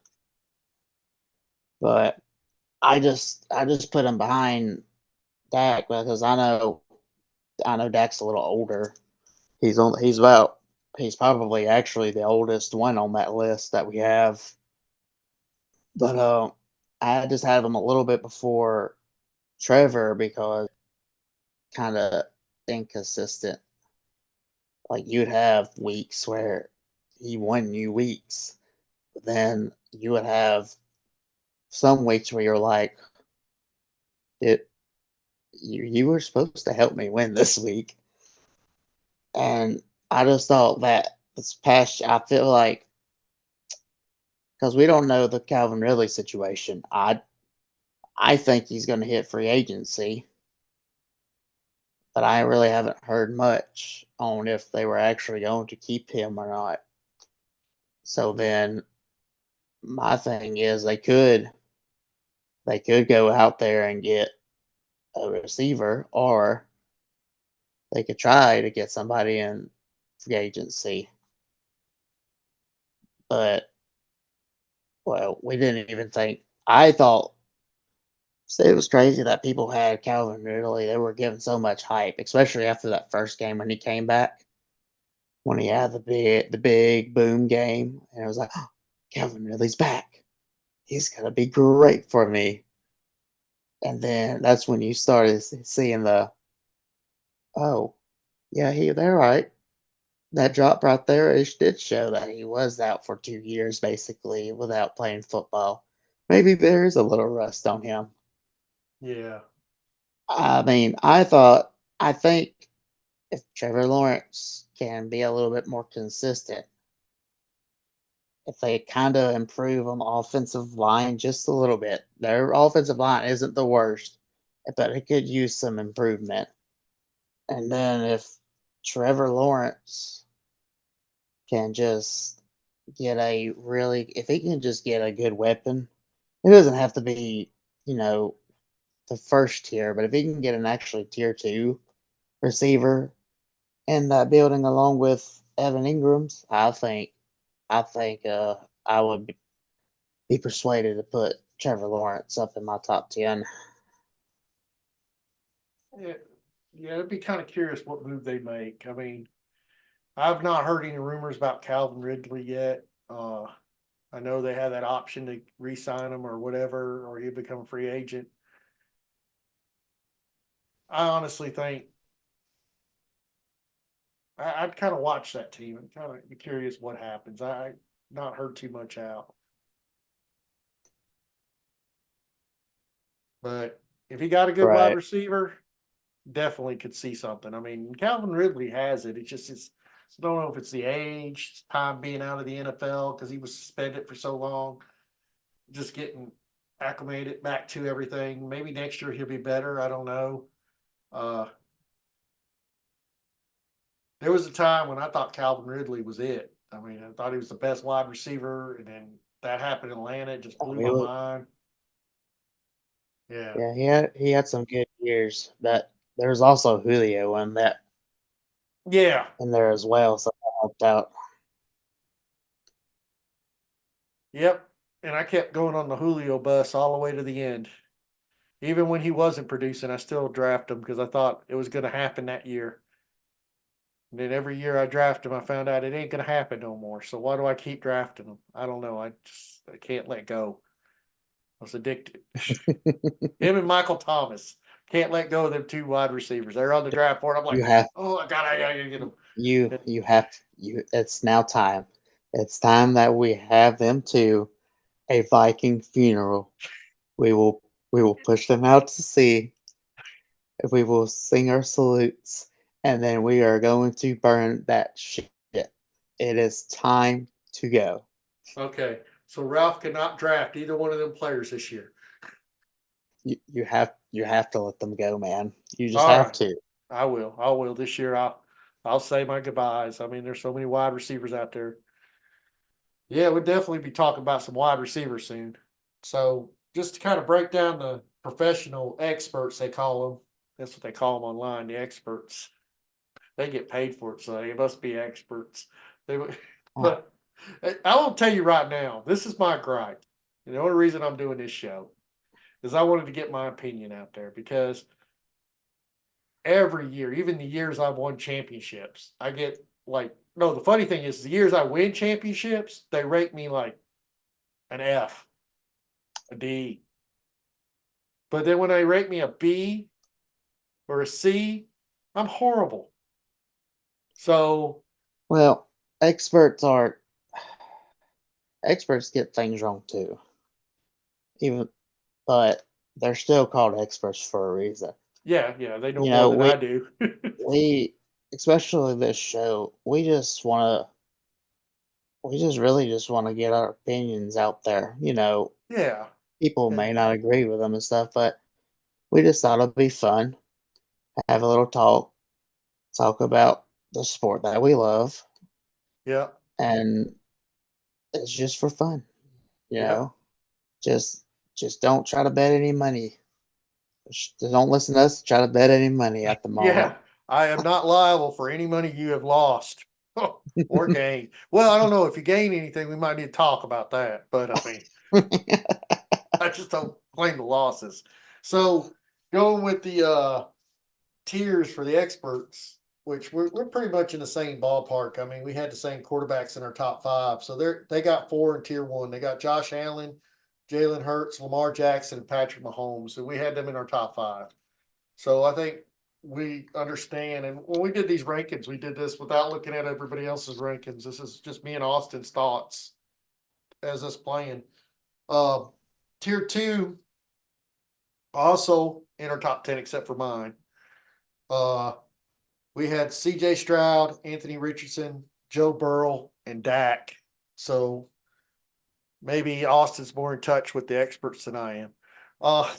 But I just put him behind Dak because I know Dak's a little older. He's probably actually the oldest one on that list that we have. But I just have him a little bit before Trevor because kind of inconsistent. Like you'd have weeks where he won you weeks, but then you would have some weeks where you're like, it you were supposed to help me win this week. And I just thought that this past I feel like because we don't know the Calvin Ridley situation. I think he's going to hit free agency, but I really haven't heard much on if they were actually going to keep him or not. So then my thing is they could go out there and get a receiver, or they could try to get somebody in free agency. But well, we didn't even think. I thought it was crazy that people had Calvin Ridley. They were giving so much hype, especially after that first game when he came back, when he had the big boom game, and it was like, oh, Calvin Ridley's back. He's gonna be great for me. And then that's when you started seeing oh, yeah, they're right. That drop right there it did show that he was out for 2 years basically without playing football. Maybe there is a little rust on him. Yeah, I mean, I think if Trevor Lawrence can be a little bit more consistent, if they kind of improve on the offensive line just a little bit, their offensive line isn't the worst, but it could use some improvement. And then if Trevor Lawrence can just if he can just get a good weapon, it doesn't have to be, you know, the first tier, but if he can get an actually tier two receiver in that building along with Evan Ingram's, I think I would be persuaded to put Trevor Lawrence up in my top 10. yeah, yeah. I'd be kind of curious what move they make. I mean, I've not heard any rumors about Calvin Ridley yet. I know they have that option to re-sign him or whatever, or he'll become a free agent. I honestly think I'd kind of watch that team and kind of be curious what happens. I not heard too much out, but if he got a good wide Right. receiver, definitely could see something. I mean, Calvin Ridley has it. I don't know if it's the age, time being out of the NFL because he was suspended for so long, just getting acclimated back to everything. Maybe next year he'll be better. I don't know. Uh, there was a time when I thought Calvin Ridley was it. I mean, I thought he was the best wide receiver, and then that happened in Atlanta. It just Oh, blew my mind. Yeah. yeah, he had some good years, but there was also Julio Yeah. in there as well, so that helped out. Yep. And I kept going on the Julio bus all the way to the end. Even when he wasn't producing, I still draft him because I thought it was going to happen that year. And then every year I draft him, I found out it ain't going to happen no more. So why do I keep drafting him? I don't know. I can't let go. I was addicted. Him and Michael Thomas can't let go of them two wide receivers. They're on the draft board. I'm like, You have oh, I gotta get them. you have you it's now time. It's time that we have them to a Viking funeral. We will we will push them out to sea. We will sing our salutes, and then we are going to burn that shit. It is time to go. Okay, so Ralph cannot draft either one of them players this year. You have to let them go, man. You just All have right, to. I will. I will this year. I'll say my goodbyes. I mean, there's so many wide receivers out there. Yeah, we'll definitely be talking about some wide receivers soon. So just to kind of break down the professional experts, they call them. That's what they call them online. The experts. They get paid for it, so they must be experts. They, Oh, but I will tell you right now, this is my gripe. And the only reason I'm doing this show is I wanted to get my opinion out there because every year, even the years I've won championships, I get like no. The funny thing is, the years I win championships, they rate me like an F, a D. But then when they rate me a B or a C, I'm horrible. So well, experts are experts get things wrong too. Even but they're still called experts for a reason. yeah, yeah, they know You more know, than I do. we especially this show, we just really just want to get our opinions out there. Yeah, People yeah, may not agree with them and stuff, but we just thought it'd be fun, have a little talk about the sport that we love, yeah, and it's just for fun, you yeah, know. Just just don't try to bet any money. Don't listen to us try to bet any money at the moment. yeah. I am not liable for any money you have lost or gained. Well, I don't know if you gain anything, we might need to talk about that. But I mean, I just don't claim the losses. So going with the tiers for the experts, which we're pretty much in the same ballpark. I mean, we had the same quarterbacks in our top five. So they got four in tier one. They got Josh Allen, Jalen Hurts, Lamar Jackson, and Patrick Mahomes. And we had them in our top five. So I think we understand. And when we did these rankings, we did this without looking at everybody else's rankings. This is just me and Austin's thoughts as us playing. Uh, tier two, also in our top 10, except for mine. Uh, we had CJ Stroud, Anthony Richardson, Joe Burrow, and Dak. So maybe Austin's more in touch with the experts than I am. Uh,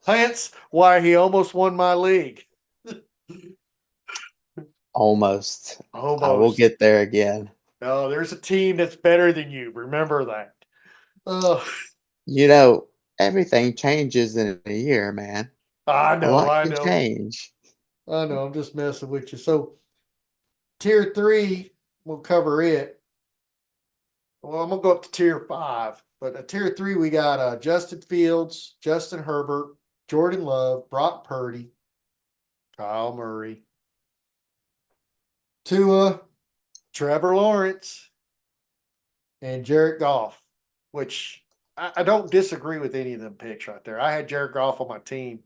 hence why he almost won my league. Almost. I will Almost. get there again. No, there's a team that's better than you. Remember that. Uh, Everything changes in a year, man. I A know, lot I can know, change. I know. I'm just messing with you. So tier three, we'll cover it. Well, I'm gonna go up to tier five, but at tier three we got Justin Fields, Justin Herbert, Jordan Love, Brock Purdy, Kyle Murray, Tua, Trevor Lawrence, and Jared Goff. Which I don't disagree with any of them picks right there. I had Jared Goff on my team.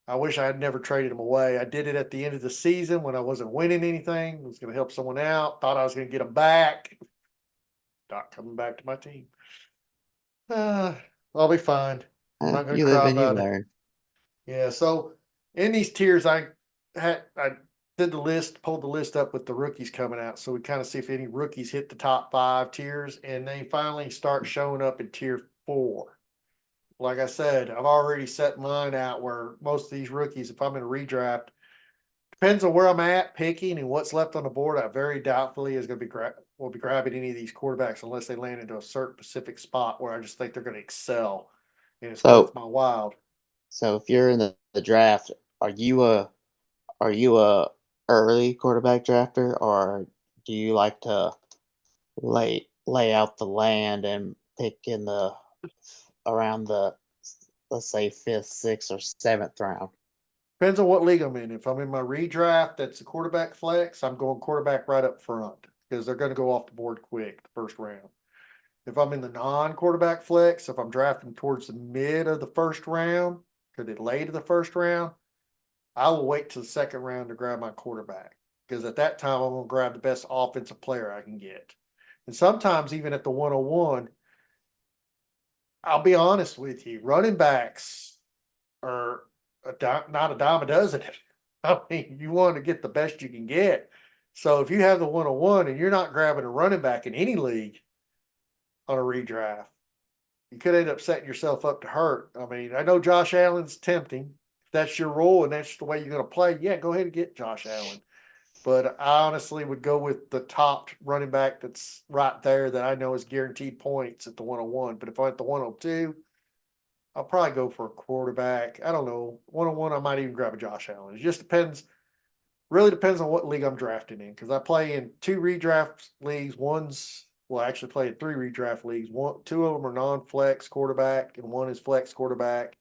I wish I had never traded him away. I did it at the end of the season when I wasn't winning anything. I was going to help someone out. Thought I was going to get him back. Not coming back to my team. Uh, I'll be fine. I'm not going to You live cry and you about it. learn. Yeah. So in these tiers, I did the list, pulled the list up with the rookies coming out, so we kind of see if any rookies hit the top five tiers, and they finally start showing up in tier four. Like I said, I've already set mine out where most of these rookies, if I'm in a redraft, depends on where I'm at picking and what's left on the board. I very doubtfully is going to be will be grabbing any of these quarterbacks unless they land into a certain specific spot where I just think they're going to excel and it's worth So my while. so if you're in the draft, are you a are you a early quarterback drafter, or do you like to lay out the land and pick in the around the, let's say, fifth, sixth, or seventh round? Depends on what league I'm in. If I'm in my redraft, that's a quarterback flex. I'm going quarterback right up front because they're going to go off the board quick the first round. If I'm in the non-quarterback flex, if I'm drafting towards the mid of the first round to the late of the first round, I will wait till the second round to grab my quarterback because at that time I'm going to grab the best offensive player I can get. And sometimes even at the 101, I'll be honest with you, running backs are not a dime a dozen. I mean, you want to get the best you can get. So if you have the 101 and you're not grabbing a running back in any league on a redraft, you could end up setting yourself up to hurt. I mean, I know Josh Allen's tempting. If that's your role and that's the way you're going to play, yeah, go ahead and get Josh Allen. But I honestly would go with the top running back that's right there that I know is guaranteed points at the 101. But if I'm at the 102, I'll probably go for a quarterback. I don't know. 101, I might even grab a Josh Allen. It just depends. Really depends on what league I'm drafting in because I play in 2 redraft leagues. I actually play in 3 redraft leagues. 2 of them are non-flex quarterback, and 1 is flex quarterback.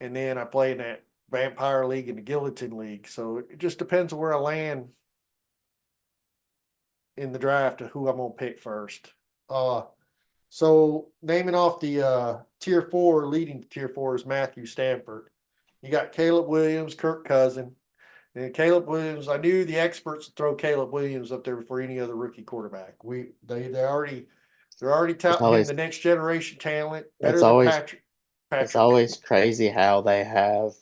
And then I play in that Vampire League and the Gilliton League. So it just depends on where I land in the draft of who I'm gonna pick first. So naming off the tier 4, leading tier 4 is Matthew Stafford. You got Caleb Williams, Kirk Cousin. And Caleb Williams, I knew the experts would throw Caleb Williams up there before any other rookie quarterback. They're already It's touting him always the next generation talent, it's better than always it's Patrick. always crazy how they have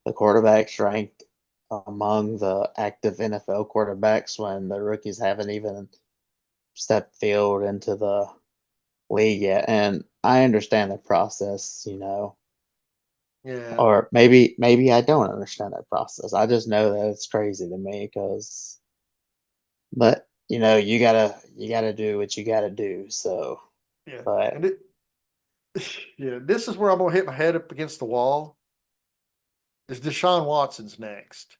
the quarterbacks ranked among the active NFL quarterbacks when the rookies haven't even stepped field into the league yet. And I understand the process, Yeah, or maybe I don't understand that process. I just know that it's crazy to me because, but you gotta do what you gotta do. So, yeah, but and yeah, this is where I'm gonna hit my head up against the wall. Is Deshaun Watson's next?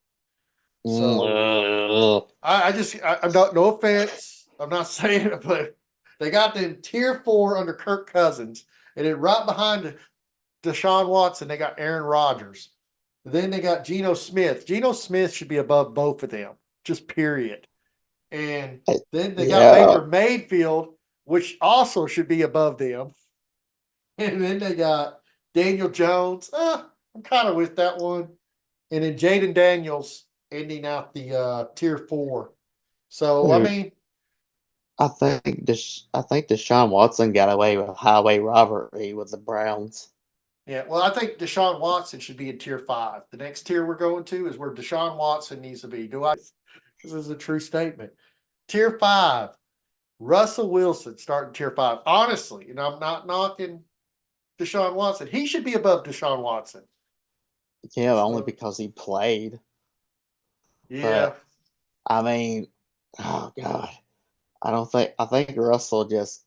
So ugh. I'm not, no offense. I'm not saying it, but they got them tier 4 under Kirk Cousins, and then right behind Deshaun Watson, they got Aaron Rodgers. Then they got Geno Smith. Geno Smith should be above both of them, just period. And then they got Yeah, Baker Mayfield, which also should be above them. And then they got Daniel Jones. I'm kind of with that one. And then Jaden Daniels ending out the tier 4. So I dude. mean, I think Deshaun Watson got away with highway robbery with the Browns. yeah. Well, I think Deshaun Watson should be in tier 5. The next tier we're going to is where Deshaun Watson needs to be. Do I? This is a true statement. Tier 5, Russell Wilson starting tier 5. Honestly, and I'm not knocking Deshaun Watson. He should be above Deshaun Watson. Yeah, only So because he played. yeah, But I mean, oh god, I think Russell just.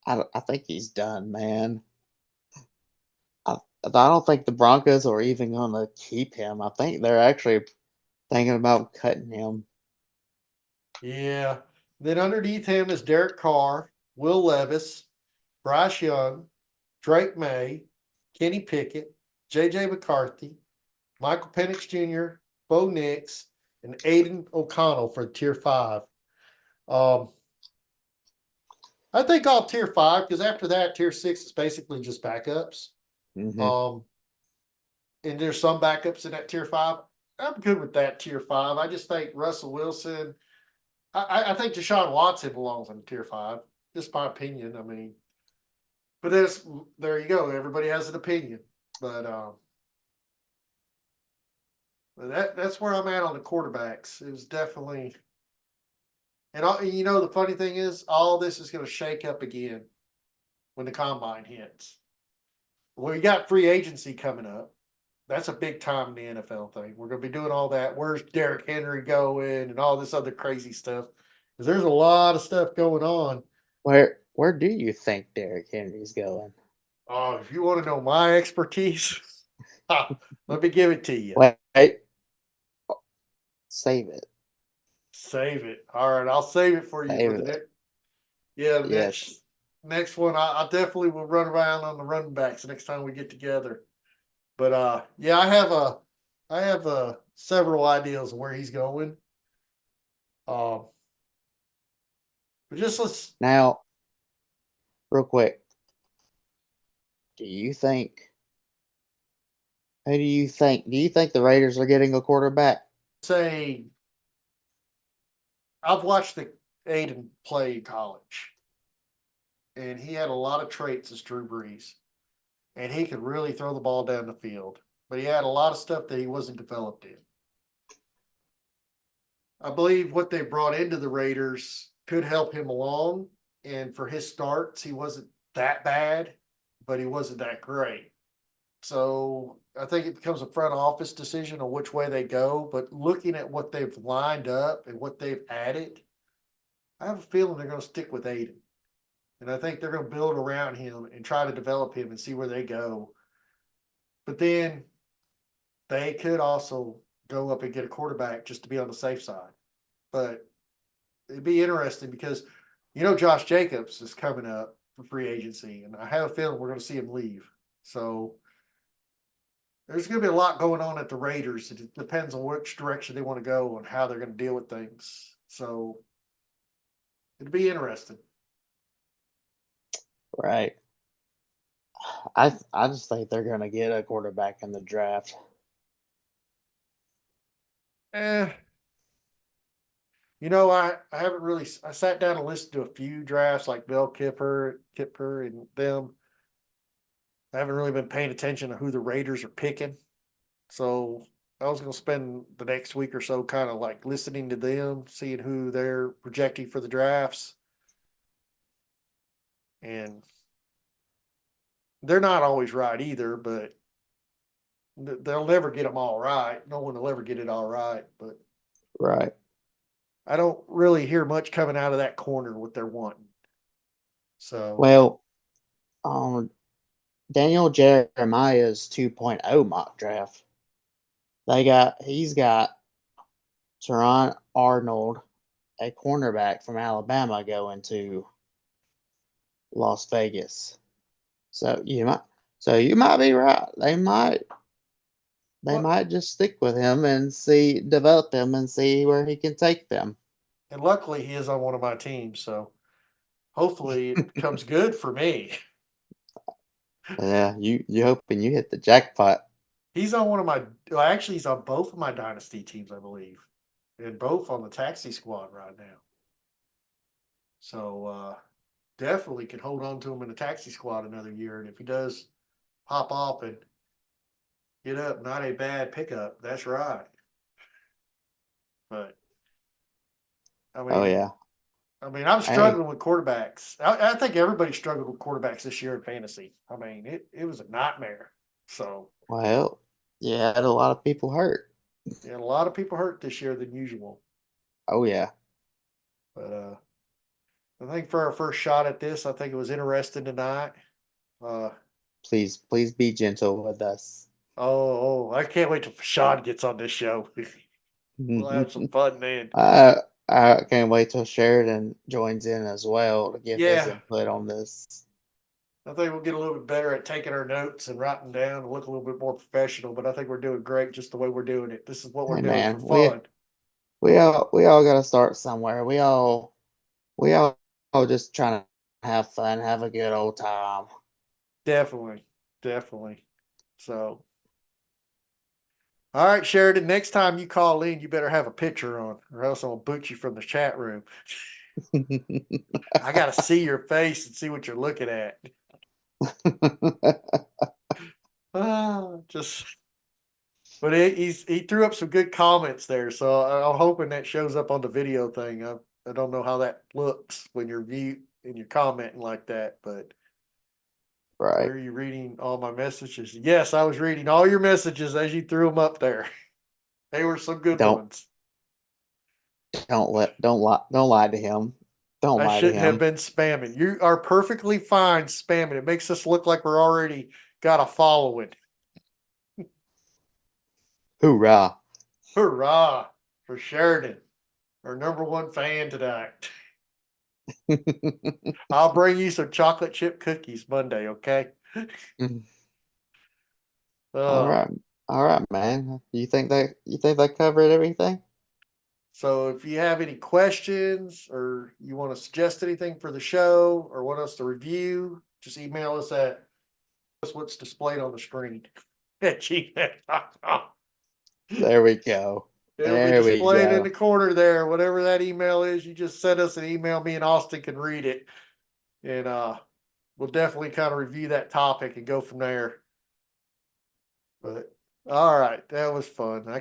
I think he's done, man. I don't think the Broncos are even gonna keep him. I think they're actually thinking about cutting him. yeah. Then underneath him is Derek Carr, Will Levis, Bryce Young, Drake May, Kenny Pickett, J.J. McCarthy, Michael Penix Jr., Bo Nix, and Aiden O'Connell for tier 5. Um, I think all tier 5 because after that, tier 6 is basically just backups. Hmm. Um, and there's some backups in that tier 5. I'm good with that tier 5. I just think Russell Wilson. I think Deshaun Watson belongs in tier 5. Just my opinion. I mean, but there you go. Everybody has an opinion, but that's where I'm at on the quarterbacks. It was definitely, and the funny thing is, all this is going to shake up again when the combine hits. Well, you got free agency coming up. That's a big time in the NFL thing. We're going to be doing all that. Where's Derrick Henry going and all this other crazy stuff? Because there's a lot of stuff going on. Where do you think Derrick Henry's going? Oh, if you want to know my expertise, let me give it to you. Wait, save it. Save it. All right, I'll save it for you Save for the it. next. Yeah, the Yes. next one. I definitely will run around on the running backs next time we get together. But yeah, I have several ideas of where he's going. Um, but just let's. Now, real quick, do you think? Who do you think? Do you think the Raiders are getting a quarterback? say I've watched the Aiden play in college, and he had a lot of traits as Drew Brees, and he could really throw the ball down the field, but he had a lot of stuff that he wasn't developed in. I believe what they brought into the Raiders could help him along, and for his starts, he wasn't that bad, but he wasn't that great. So I think it becomes a front office decision on which way they go. But looking at what they've lined up and what they've added, I have a feeling they're going to stick with Aiden. And I think they're going to build around him and try to develop him and see where they go. But then they could also go up and get a quarterback just to be on the safe side. But it'd be interesting because Josh Jacobs is coming up for free agency, and I have a feeling we're going to see him leave. So there's going to be a lot going on at the Raiders. It depends on which direction they want to go and how they're going to deal with things. So it'd be interesting. Right. I just think they're gonna get a quarterback in the draft. Eh, I haven't really. I sat down and listened to a few drafts like Bill Kipper, and them. I haven't really been paying attention to who the Raiders are picking. So I was going to spend the next week or so kind of like listening to them, seeing who they're projecting for the drafts. And they're not always right either, but they'll never get them all right. No one will ever get it all right. But Right. I don't really hear much coming out of that corner what they're wanting. So Well, um, Daniel Jeremiah's 2.0 mock draft. He's got Teron Arnold, a cornerback from Alabama, going to Las Vegas. So you might be right. They what? might just stick with him and develop him and see where he can take them. And luckily, he is on one of my teams. So hopefully, it becomes good for me. Yeah, you hoping you hit the jackpot. He's on one of my. Well, actually, he's on both of my dynasty teams, I believe, and both on the taxi squad right now. So definitely can hold on to him in the taxi squad another year. And if he does pop off and get up, not a bad pickup. That's right. But I Oh mean, yeah. I'm Hey, struggling with quarterbacks. I think everybody struggled with quarterbacks this year in fantasy. I mean, it was a nightmare. So well, yeah, had a lot of people hurt. yeah, a lot of people hurt this year than usual. Oh yeah. But I think for our first shot at this, I think it was interesting tonight. Uh, Please be gentle with us. I can't wait till Sean gets on this show. We'll have some fun then. I I can't wait till Sheridan joins in as well to give his Yeah, input on this. I think we'll get a little bit better at taking our notes and writing down and look a little bit more professional. But I think we're doing great just the way we're doing it. This is what we're Hey doing for man, fun. we all got to start somewhere. We all just trying to have fun, have a good old time. Definitely, definitely. So, all right, Sheridan. Next time you call in, you better have a picture on, or else I'll boot you from the chat room. I got to see your face and see what you're looking at. Just, but he threw up some good comments there, so I'm hoping that shows up on the video thing. I don't know how that looks when you're mute and you're commenting like that, but Right. were you reading all my messages? Yes, I was reading all your messages as you threw them up there. They were some good Don't ones. don't lie to him. Don't I lie to shouldn't have him. been spamming. You are perfectly fine spamming. It makes us look like we're already got a following. Hoorah. Hurrah for Sheridan, our number one fan tonight. I'll bring you some chocolate chip cookies Monday, okay? All Uh, right. All right, man. You think that covered everything? so if you have any questions or you want to suggest anything for the show or want us to review, just email us at what's displayed on the screen at gmail.com. There we go. It'll be There we displayed in go. the corner there. Whatever that email is, you just send us an email. Me and Austin can read it. And we'll definitely kind of review that topic and go from there. But all right, that was fun.